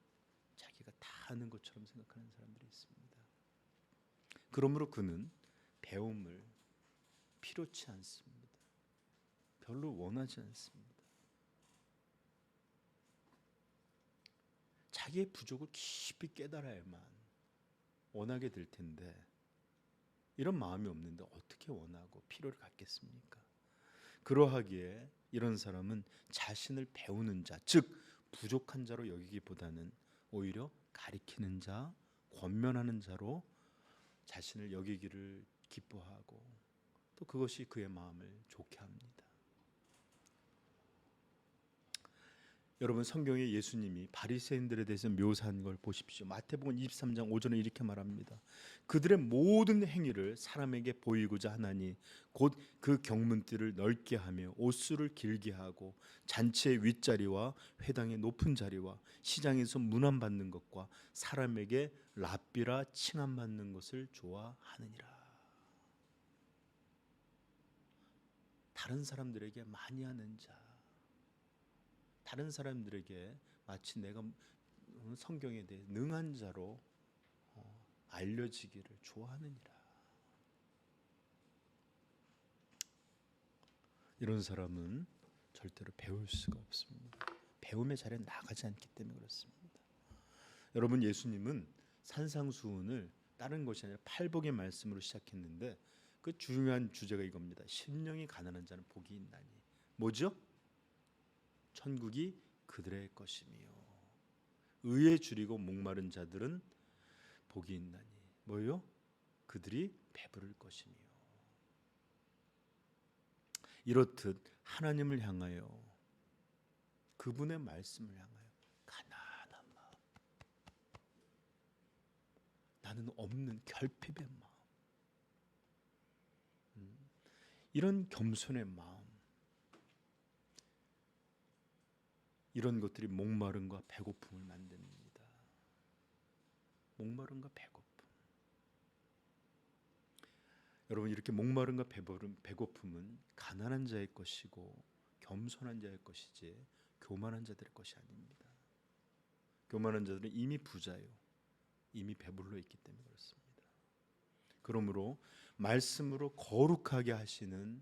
자기가 다 아는 것처럼 생각하는 사람들이 있습니다. 그러므로 그는 배움을 필요치 않습니다. 별로 원하지 않습니다. 자기의 부족을 깊이 깨달아야만 원하게 될 텐데, 이런 마음이 없는데 어떻게 원하고 필요를 갖겠습니까? 그러하기에 이런 사람은 자신을 배우는 자, 즉 부족한 자로 여기기보다는 오히려 가리키는 자, 권면하는 자로 자신을 여기기를 기뻐하고, 또 그것이 그의 마음을 좋게 합니다. 여러분, 성경에 예수님이 바리새인들에 대해서 묘사한 걸 보십시오. 마태복음 23장 5절에 이렇게 말합니다. 그들의 모든 행위를 사람에게 보이고자 하나니 곧 그 경문띠를 넓게 하며 옷수를 길게 하고 잔치의 윗자리와 회당의 높은 자리와 시장에서 문안받는 것과 사람에게 랍비라 칭함받는 것을 좋아하느니라. 다른 사람들에게 많이 하는 자, 다른 사람들에게 마치 내가 성경에 대해 능한 자로 알려지기를 좋아하느니라. 이런 사람은 절대로 배울 수가 없습니다. 배움의 자리에 나가지 않기 때문에 그렇습니다. 여러분, 예수님은 산상수훈을 다른 것이 아니라 팔복의 말씀으로 시작했는데, 그 중요한 주제가 이겁니다. 심령이 가난한 자는 복이 있나니. 뭐죠? 천국이 그들의 것이며 의에 줄이고 목마른 자들은 복이 있나니. 뭐요? 그들이 배부를 것이며. 이렇듯 하나님을 향하여, 그분의 말씀을 향하여 가난한 마음, 나는 없는 결핍의 마음, 이런 겸손의 마음, 이런 것들이 목마름과 배고픔을 만듭니다. 목마름과 배고픔. 여러분, 이렇게 목마름과 배고픔은 가난한 자의 것이고 겸손한 자의 것이지 교만한 자들의 것이 아닙니다. 교만한 자들은 이미 부자요, 이미 배불러 있기 때문에 그렇습니다. 그러므로 말씀으로 거룩하게 하시는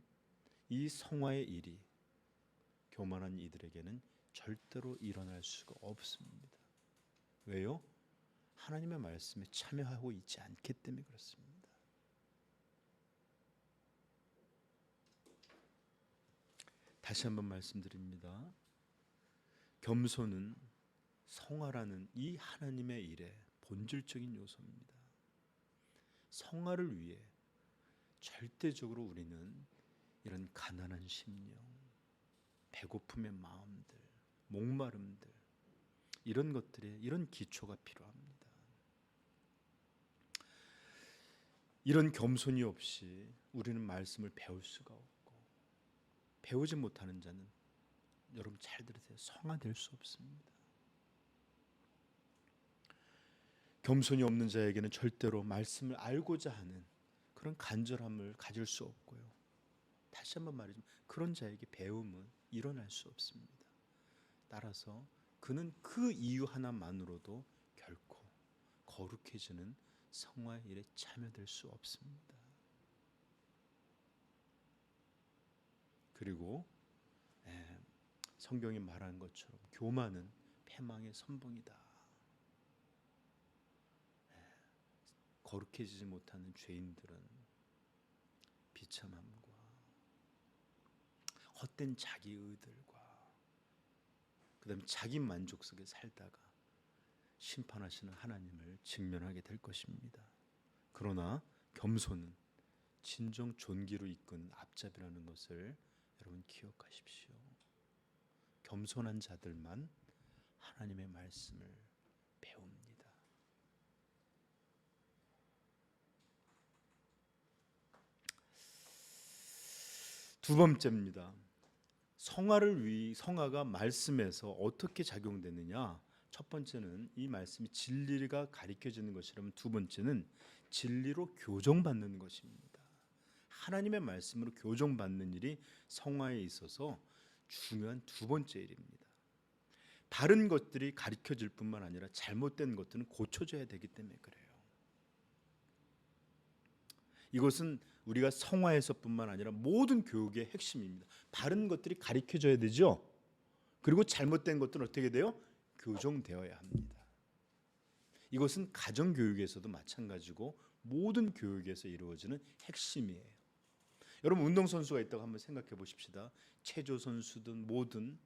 이 성화의 일이 교만한 이들에게는 절대로 일어날 수가 없습니다. 왜요? 하나님의 말씀에 참여하고 있지 않기 때문에 그렇습니다. 다시 한번 말씀드립니다. 겸손은 성화라는 이 하나님의 일의 본질적인 요소입니다. 성화를 위해 절대적으로 우리는 이런 가난한 심령, 배고픔의 마음들, 목마름들, 이런 것들에 이런 기초가 필요합니다. 이런 겸손이 없이 우리는 말씀을 배울 수가 없고, 배우지 못하는 자는, 여러분 잘 들으세요, 성화될 수 없습니다. 겸손이 없는 자에게는 절대로 말씀을 알고자 하는 그런 간절함을 가질 수 없고요. 다시 한번 말하지만 그런 자에게 배움은 일어날 수 없습니다. 따라서 그는 그 이유 하나만으로도 결코 거룩해지는 성화의 일에 참여될 수 없습니다. 그리고 성경이 말한 것처럼 교만은 패망의 선봉이다. 거룩해지지 못하는 죄인들은 비참함과 헛된 자기의들과 그다음에 자기 만족 속에 살다가 심판하시는 하나님을 직면하게 될 것입니다. 그러나 겸손은 진정 존귀로 이끄는 앞잡이라는 것을 여러분 기억하십시오. 겸손한 자들만 하나님의 말씀을 배웁니다. 두 번째입니다. 성화가 말씀에서 어떻게 작용되느냐? 첫 번째는 이 말씀이 진리가 가르쳐지는 것이라면, 두 번째는 진리로 교정받는 것입니다. 하나님의 말씀으로 교정받는 일이 성화에 있어서 중요한 두 번째 일입니다. 바른 것들이 가르쳐질 뿐만 아니라 잘못된 것들은 고쳐져야 되기 때문에 그래요. 이것은 우리가 성화에서뿐만 아니라 모든 교육의 핵심입니다. 바른 것들이 가르쳐져야 되죠. 그리고 잘못된 것들은 어떻게 돼요? 교정되어야 합니다. 이것은 가정교육에서도 마찬가지고 모든 교육에서 이루어지는 핵심이에요. 여러분 운동선수가 있다고 한번 생각해 보십시다. 체조선수든 뭐든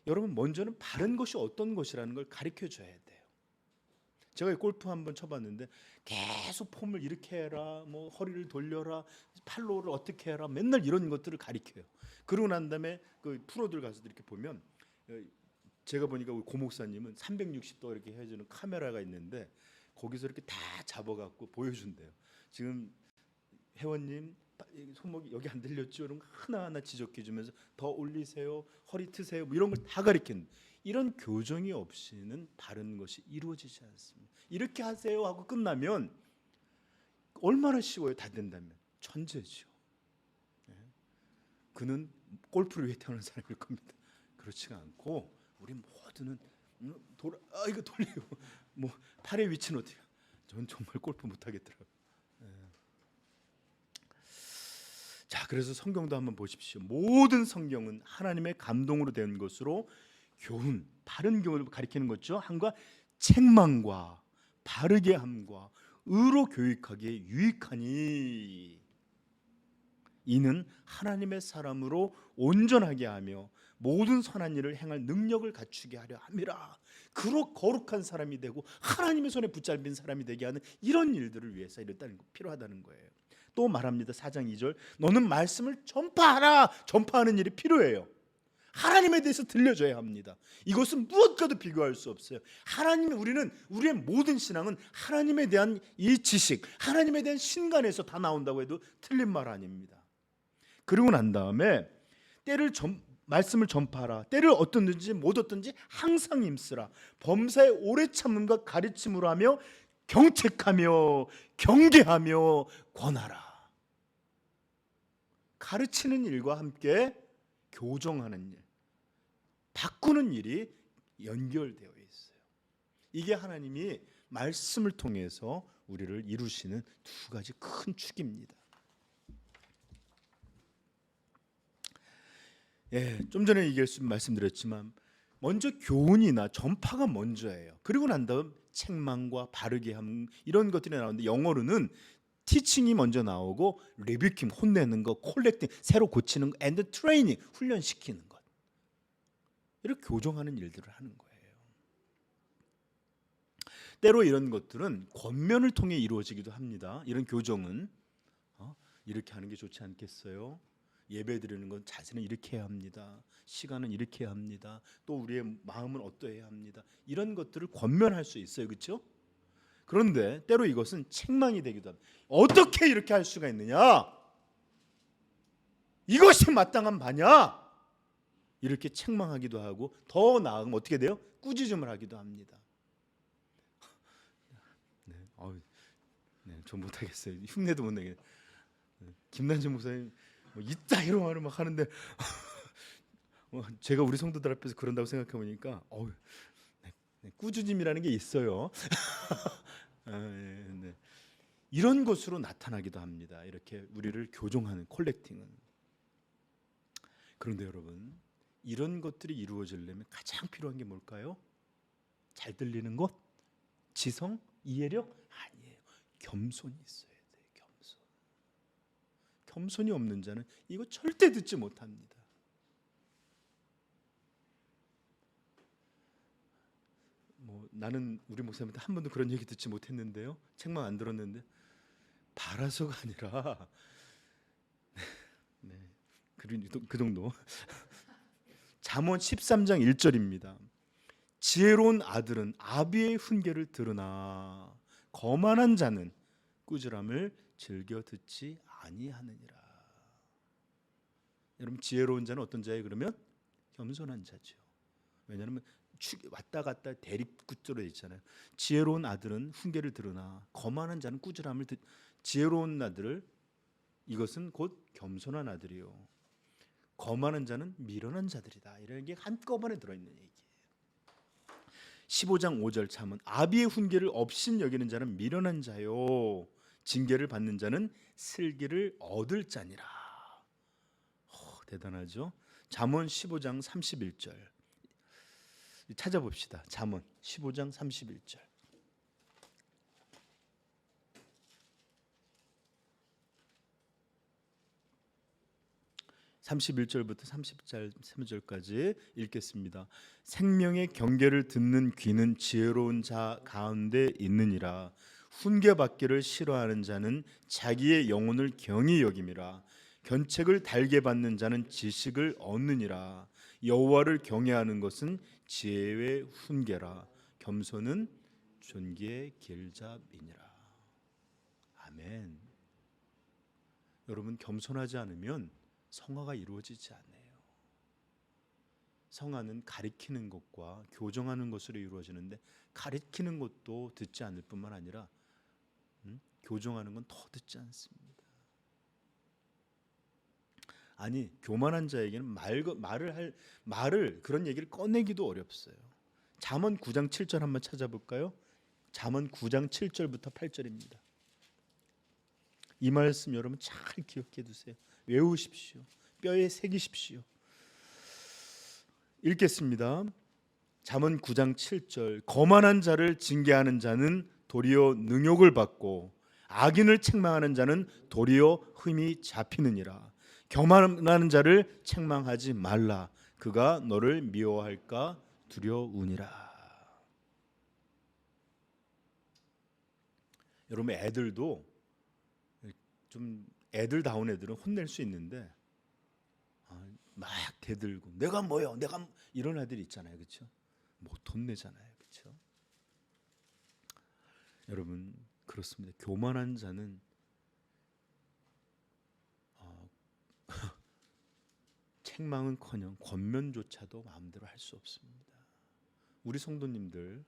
여러분 먼저는 바른 것이 어떤 것이라는 걸 가르쳐줘야 돼요. 제가 골프 한번 쳐봤는데 계속 폼을 이렇게 해라, 뭐 허리를 돌려라, 팔로우를 어떻게 해라, 맨날 이런 것들을 가르쳐요. 그러고 난 다음에 그 프로들 가서 이렇게 보면, 제가 보니까 우리 고 목사님은 360도 이렇게 해주는 카메라가 있는데 거기서 이렇게 다 잡아갖고 보여준대요. 지금 회원님 손목이 여기 안 들렸죠? 이런 거 하나하나 지적해주면서 더 올리세요, 허리 트세요, 뭐 이런 걸 다 가르치는, 이런 교정이 없이는 바른 것이 이루어지지 않습니다. 이렇게 하세요 하고 끝나면 얼마나 쉬워요. 다 된다면 천재죠. 그는 골프를 위해 태어난 사람일 겁니다. 그렇지가 않고 우리 모두는 이거 돌리고 뭐 팔의 위치는 어떻게? 전 정말 골프 못하겠더라고요. 자, 그래서 성경도 한번 보십시오. 모든 성경은 하나님의 감동으로 된 것으로 교훈, 바른 교훈을 가리키는 거죠. 한과 책망과 바르게 함과 의로 교육하기에 유익하니 이는 하나님의 사람으로 온전하게 하며 모든 선한 일을 행할 능력을 갖추게 하려 함이라. 그로 거룩한 사람이 되고 하나님의 손에 붙잡힌 사람이 되게 하는 이런 일들을 위해서 필요하다는 거예요. 또 말합니다. 4장 2절 너는 말씀을 전파하라. 전파하는 일이 필요해요. 하나님에 대해서 들려줘야 합니다. 이것은 무엇과도 비교할 수 없어요. 우리는 우리의 모든 신앙은 하나님에 대한 이 지식, 하나님에 대한 신간에서 다 나온다고 해도 틀린 말 아닙니다. 그러고 난 다음에 말씀을 전파하라. 때를 어떻든지 못 얻든지 항상 힘쓰라. 범사에 오래 참음과 가르침으로 하며 경책하며 경계하며 권하라. 가르치는 일과 함께 교정하는 일, 바꾸는 일이 연결되어 있어요. 이게 하나님이 말씀을 통해서 우리를 이루시는 두 가지 큰 축입니다. 좀 전에 말씀드렸지만 먼저 교훈이나 전파가 먼저예요. 그리고 난 다음 책망과 바르게 함 이런 것들이 나오는데 영어로는 티칭이 먼저 나오고 리뷰킹 혼내는 거, 콜렉팅 새로 고치는 거, 앤드 트레이닝 훈련시키는 것. 이렇게 교정하는 일들을 하는 거예요. 때로 이런 것들은 권면을 통해 이루어지기도 합니다. 이런 교정은 이렇게 하는 게 좋지 않겠어요? 예배 드리는 건 자세는 이렇게 해야 합니다. 시간은 이렇게 해야 합니다. 또 우리의 마음은 어떠해야 합니다. 이런 것들을 권면할 수 있어요. 그렇죠? 그런데 때로 이것은 책망이 되기도 합니다. 어떻게 이렇게 할 수가 있느냐? 이것이 마땅한 바냐? 이렇게 책망하기도 하고, 더 나아가면 어떻게 돼요? 꾸짖음을 하기도 합니다. 네, 네, 좀 못하겠어요. 흉내도 못 내게. 김난진 목사님 뭐 이따위로 말을 막 하는데 제가 우리 성도들 앞에서 그런다고 생각해 보니까 네, 꾸짖음이라는 게 있어요. 네. 이런 것으로 나타나기도 합니다. 이렇게 우리를 교정하는 콜렉팅은. 그런데 여러분, 이런 것들이 이루어지려면 가장 필요한 게 뭘까요? 잘 들리는 것? 지성? 이해력? 아니에요. 겸손이 있어야 돼요. 겸손. 겸손이 없는 자는 이거 절대 듣지 못합니다. 나는 우리 목사님한테 한 번도 그런 얘기 듣지 못했는데요. 책망 안 들었는데 바라서가 아니라 네, 그 정도. 잠언 13장 1절입니다. 지혜로운 아들은 아비의 훈계를 들으나 거만한 자는 꾸지람을 즐겨 듣지 아니하느니라. 여러분, 지혜로운 자는 어떤 자예요? 그러면 겸손한 자죠. 왜냐하면 왔다 갔다 대립구조로 있잖아요. 지혜로운 아들은 훈계를 들으나 거만한 자는 꾸지람을 지혜로운 아들을, 이것은 곧 겸손한 아들이요, 거만한 자는 미련한 자들이다. 이런 게 한꺼번에 들어있는 얘기예요. 15장 5절 잠언 아비의 훈계를 업신 여기는 자는 미련한 자요, 징계를 받는 자는 슬기를 얻을 자니라. 대단하죠. 잠언 15장 31절 찾아봅시다. 잠언 15장 31절. 31절부터 33절까지 읽겠습니다. 생명의 경계를 듣는 귀는 지혜로운 자 가운데 있느니라. 훈계받기를 싫어하는 자는 자기의 영혼을 경히 여김이라. 견책을 달게 받는 자는 지식을 얻느니라. 여호와를 경외하는 것은 지혜의 훈계라. 겸손은 존귀의 길잡이니라. 아멘. 여러분, 겸손하지 않으면 성화가 이루어지지 않아요. 성화는 가리키는 것과 교정하는 것으로 이루어지는데, 가리키는 것도 듣지 않을 뿐만 아니라 교정하는 건 더 듣지 않습니다. 아니, 교만한 자에게는 말을 그런 얘기를 꺼내기도 어렵어요. 잠언 9장 7절 한번 찾아볼까요? 잠언 9장 7절부터 8절입니다. 이 말씀 여러분 잘 기억해 두세요. 외우십시오. 뼈에 새기십시오. 읽겠습니다. 잠언 9장 7절 거만한 자를 징계하는 자는 도리어 능욕을 받고 악인을 책망하는 자는 도리어 흠이 잡히느니라. 교만하는 자를 책망하지 말라. 그가 너를 미워할까 두려우니라. 여러분, 애들도 좀 애들다운 애들은 혼낼 수 있는데 막 대들고 내가 뭐요? 내가 이런 애들이 있잖아요. 그렇죠? 못 혼내잖아요. 그렇죠? 여러분, 그렇습니다. 교만한 자는 책망은커녕 권면조차도 마음대로 할 수 없습니다. 우리 성도님들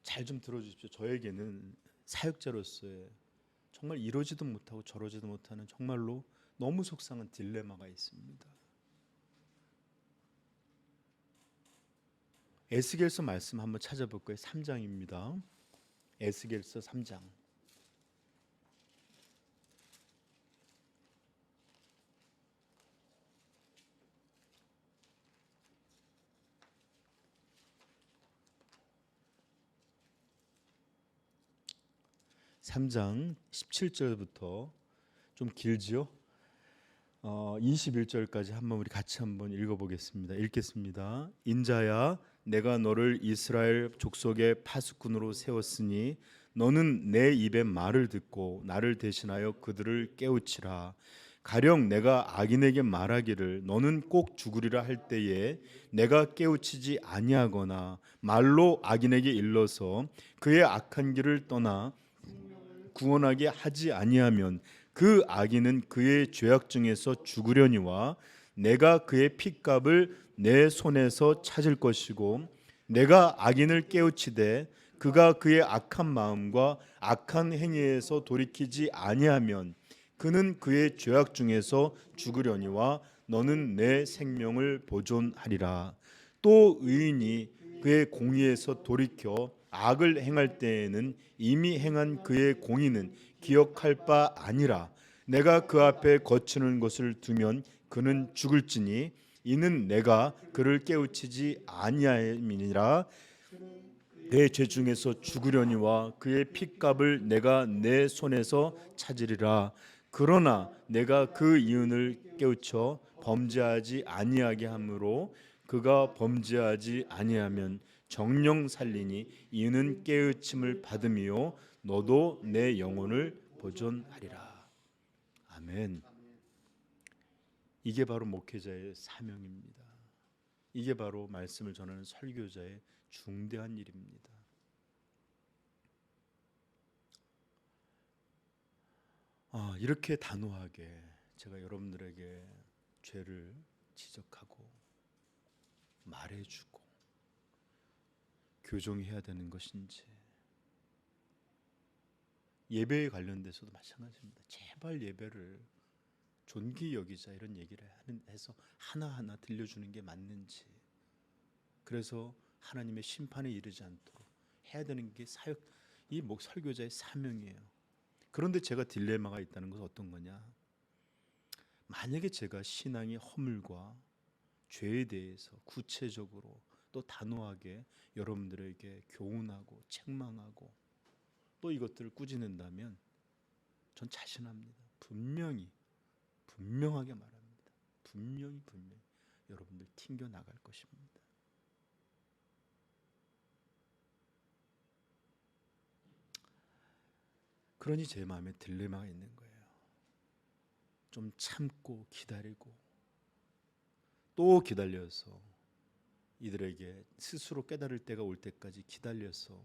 잘 좀 들어주십시오. 저에게는 사역자로서의 정말 이러지도 못하고 저러지도 못하는 정말로 너무 속상한 딜레마가 있습니다. 에스겔서 말씀 한번 찾아볼 거예요. 3장입니다. 에스겔서 3장. (3장) 17절부터 좀 길지요. 21절까지 한번 우리 같이 한번 읽어보겠습니다. 읽겠습니다. 인자야, 내가 너를 이스라엘 족속의 파수꾼으로 세웠으니 너는 내 입의 말을 듣고 나를 대신하여 그들을 깨우치라. 가령 내가 악인에게 말하기를 너는 꼭 죽으리라 할 때에 내가 깨우치지 아니하거나 말로 악인에게 일러서 그의 악한 길을 떠나 구원하게 하지 아니하면 그 악인은 그의 죄악 중에서 죽으려니와 내가 그의 핏값을 내 손에서 찾을 것이고 내가 악인을 깨우치되 그가 그의 악한 마음과 악한 행위에서 돌이키지 아니하면 그는 그의 죄악 중에서 죽으려니와 너는 내 생명을 보존하리라. 또 의인이 그의 공의에서 돌이켜 악을 행할 때에는 이미 행한 그의 공의는 기억할 바 아니라 내가 그 앞에 거치는 것을 두면 그는 죽을지니 이는 내가 그를 깨우치지 아니함이니라. 내 죄 중에서 죽으려니와 그의 핏값을 내가 내 손에서 찾으리라. 그러나 내가 그 이윤을 깨우쳐 범죄하지 아니하게 함으로 그가 범죄하지 아니하면 정령 살리니 이는 깨우침을 받음이요 너도 내 영혼을 보존하리라. 아멘. 이게 바로 목회자의 사명입니다. 이게 바로 말씀을 전하는 설교자의 중대한 일입니다. 이렇게 단호하게 제가 여러분들에게 죄를 지적하고 말해주고 교정해야 되는 것인지, 예배에 관련돼서도 마찬가지입니다. 제발 예배를 존귀 여기자 이런 얘기를 해서 하나하나 들려주는 게 맞는지, 그래서 하나님의 심판에 이르지 않도록 해야 되는 게 이 설교자의 사명이에요. 그런데 제가 딜레마가 있다는 것은 어떤 거냐? 만약에 제가 신앙의 허물과 죄에 대해서 구체적으로 또 단호하게 여러분들에게 교훈하고 책망하고 또 이것들을 꾸짖는다면 전 자신합니다. 분명하게 말합니다. 분명히 여러분들 튕겨 나갈 것입니다. 그러니 제 마음에 딜레마가 있는 거예요. 좀 참고 기다리고 또 기다려서 이들에게 스스로 깨달을 때가 올 때까지 기다려서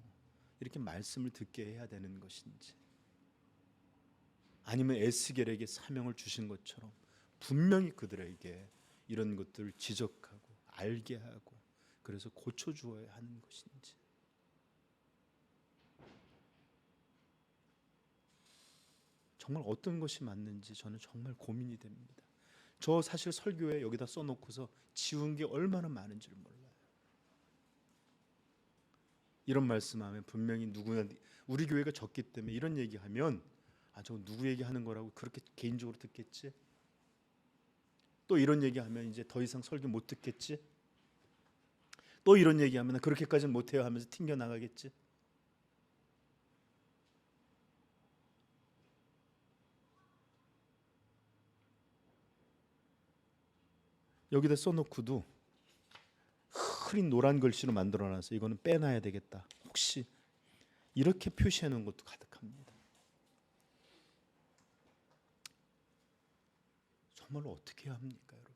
이렇게 말씀을 듣게 해야 되는 것인지, 아니면 에스겔에게 사명을 주신 것처럼 분명히 그들에게 이런 것들을 지적하고 알게 하고 그래서 고쳐주어야 하는 것인지, 정말 어떤 것이 맞는지 저는 정말 고민이 됩니다. 저 사실 설교에 여기다 써놓고서 지운 게 얼마나 많은지를 몰라요. 이런 말씀하면 분명히 누구나, 우리 교회가 적기 때문에 이런 얘기하면 저 누구 얘기하는 거라고 그렇게 개인적으로 듣겠지? 또 이런 얘기하면 이제 더 이상 설교 못 듣겠지? 또 이런 얘기하면 그렇게까지는 못해요 하면서 튕겨나가겠지? 여기다 써놓고도 흐린 노란 글씨로 만들어놔서 이거는 빼놔야 되겠다, 혹시 이렇게 표시해 놓은 것도 가득합니다. 정말로 어떻게 해야 합니까, 여러분?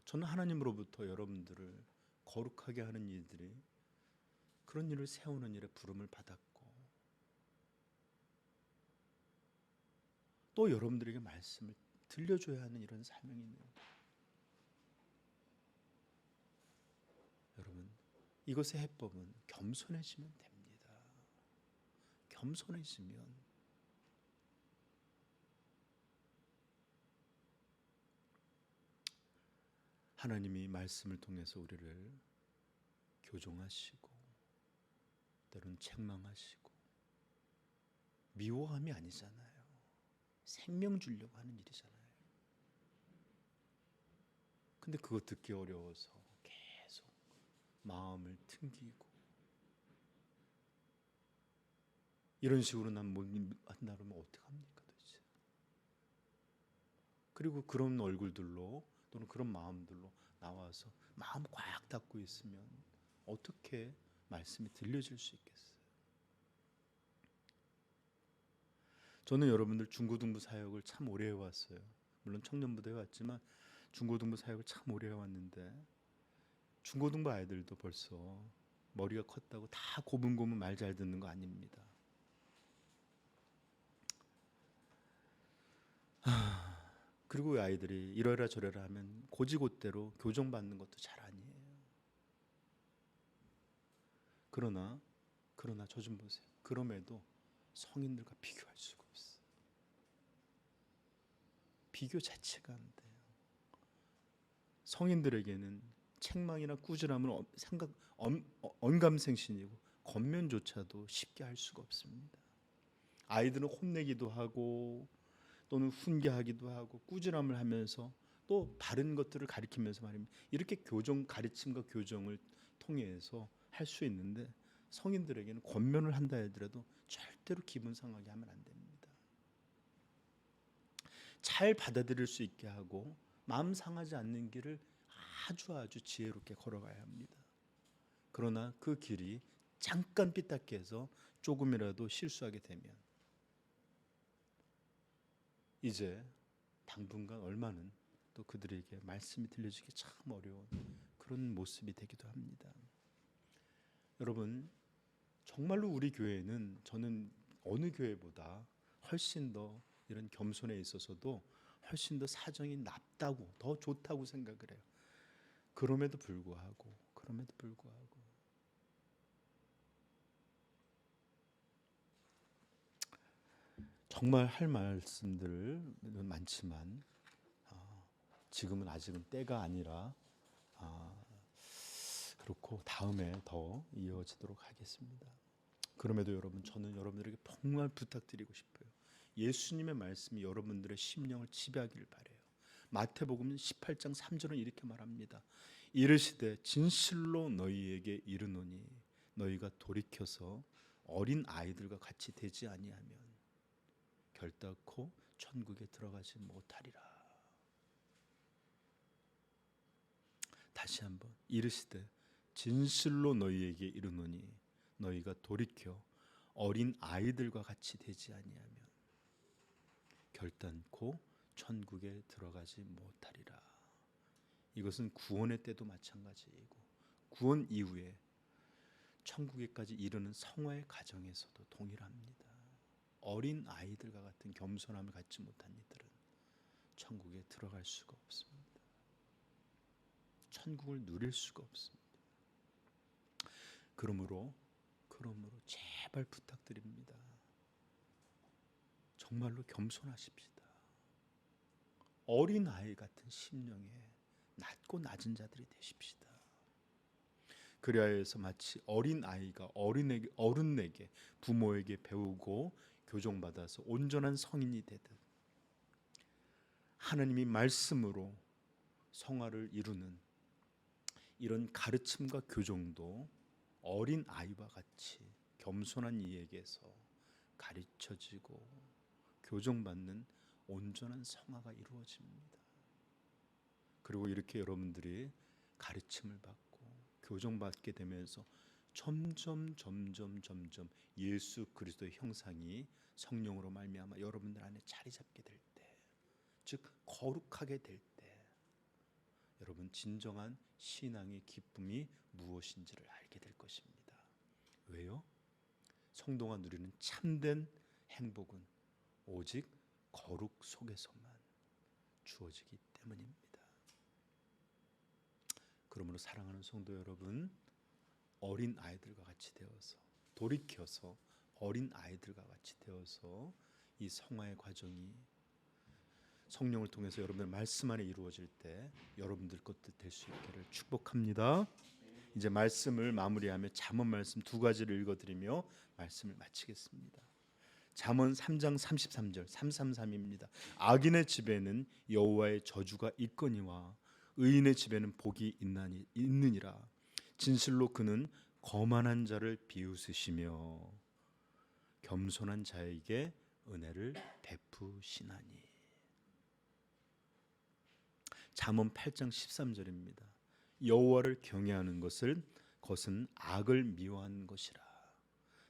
저는 하나님으로부터 여러분들을 거룩하게 하는 일들이, 그런 일을 세우는 일에 부름을 받았고 또 여러분들에게 말씀을 들려줘야 하는 이런 사명이 있는데, 여러분 이것의 해법은 겸손해지면 됩니다. 겸손해지면 하나님이 말씀을 통해서 우리를 교정하시고 때로는 책망하시고, 미워함이 아니잖아요. 생명 주려고 하는 일이잖아요. 근데 그거 듣기 어려워서 계속 마음을 튕기고 이런 식으로 난 못 한다 그러면 어떡합니까 도대체? 그리고 그런 얼굴들로 또는 그런 마음들로 나와서 마음 꽉 닫고 있으면 어떻게 말씀이 들려질 수 있겠어요? 저는 여러분들 중고등부 사역을 참 오래 해왔어요. 물론 청년부도 해왔지만 중고등부 사역을 참 오래 해왔는데 중고등부 아이들도 벌써 머리가 컸다고 다 고분고분 말 잘 듣는 거 아닙니다. 그리고 아이들이 이러라 저러라 하면 고지고대로 교정받는 것도 잘 아니에요. 그러나 저 좀 보세요. 그럼에도 성인들과 비교할 수가 없어요. 비교 자체가 안 돼요. 성인들에게는 책망이나 꾸지람은 언감생신이고 겉면조차도 쉽게 할 수가 없습니다. 아이들은 혼내기도 하고 또는 훈계하기도 하고 꾸지람을 하면서 또 바른 것들을 가리키면서 말입니다. 이렇게 가르침과 교정을 통해서 할 수 있는데 성인들에게는 권면을 한다 하더라도 절대로 기분 상하게 하면 안 됩니다. 잘 받아들일 수 있게 하고 마음 상하지 않는 길을 아주 지혜롭게 걸어가야 합니다. 그러나 그 길이 잠깐 삐딱게 해서 조금이라도 실수하게 되면 이제 당분간 얼마는 또 그들에게 말씀이 들려주기 참 어려운 그런 모습이 되기도 합니다. 여러분, 정말로 우리 교회는 저는 어느 교회보다 훨씬 더 이런 겸손에 있어서도 훨씬 더 사정이 낫다고 더 좋다고 생각을 해요. 그럼에도 불구하고 정말 할 말씀들은 많지만 지금은 아직은 때가 아니라 그렇고 다음에 더 이어지도록 하겠습니다. 그럼에도 여러분, 저는 여러분들에게 정말 부탁드리고 싶어요. 예수님의 말씀이 여러분들의 심령을 지배하기를 바라요. 마태복음 18장 3절은 이렇게 말합니다. 이르시되 진실로 너희에게 이르노니 너희가 돌이켜서 어린 아이들과 같이 되지 아니하면 결단코 천국에 들어가지 못하리라. 다시 한번 이르시되 진실로 너희에게 이르노니 너희가 돌이켜 어린 아이들과 같이 되지 아니하면 결단코 천국에 들어가지 못하리라. 이것은 구원의 때도 마찬가지이고 구원 이후에 천국에까지 이르는 성화의 과정에서도 동일합니다. 어린 아이들과 같은 겸손함을 갖지 못한 이들은 천국에 들어갈 수가 없습니다. 천국을 누릴 수가 없습니다. 그러므로 제발 부탁드립니다. 정말로 겸손하십시다. 어린 아이 같은 심령에 낮고 낮은 자들이 되십시다. 그래야 해서 마치 어린 아이가 어른에게 부모에게 배우고 교정받아서 온전한 성인이 되듯 하나님이 말씀으로 성화를 이루는 이런 가르침과 교정도 어린 아이와 같이 겸손한 이에게서 가르쳐지고 교정받는 온전한 성화가 이루어집니다. 그리고 이렇게 여러분들이 가르침을 받고 교정받게 되면서 점점 예수 그리스도의 형상이 성령으로 말미암아 여러분들 안에 자리 잡게 될 때, 즉 거룩하게 될 때, 여러분 진정한 신앙의 기쁨이 무엇인지를 알게 될 것입니다. 왜요? 성도가 누리는 참된 행복은 오직 거룩 속에서만 주어지기 때문입니다. 그러므로 사랑하는 성도 여러분, 어린 아이들과 같이 되어서 돌이켜서 어린 아이들과 같이 되어서 이 성화의 과정이 성령을 통해서 여러분의 말씀 안에 이루어질 때 여러분들 것도 될 수 있기를 축복합니다. 이제 말씀을 마무리하며 잠언 말씀 두 가지를 읽어드리며 말씀을 마치겠습니다. 잠언 3장 33절 333입니다. 악인의 집에는 여호와의 저주가 있거니와 의인의 집에는 복이 있느니라. 진실로 그는 거만한 자를 비웃으시며 겸손한 자에게 은혜를 베푸시나니. 잠언 8장 13절입니다. 여호와를 경외하는 것은 악을 미워하는 것이라.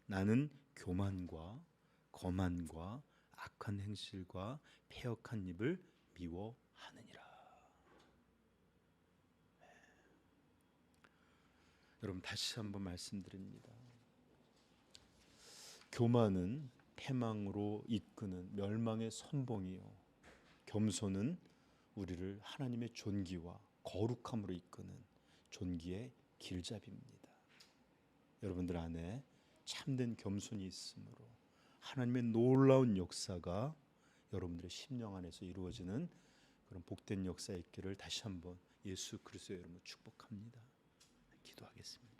나는 교만과 거만과 악한 행실과 패역한 입을 미워하느니라. 여러분, 다시 한번 말씀드립니다. 교만은 패망으로 이끄는 멸망의 선봉이요, 겸손은 우리를 하나님의 존귀와 거룩함으로 이끄는 존귀의 길잡이입니다. 여러분들 안에 참된 겸손이 있으므로 하나님의 놀라운 역사가 여러분들의 심령 안에서 이루어지는 그런 복된 역사의 길을 다시 한번 예수 그리스도의 이름으로 축복합니다. 기도하겠습니다.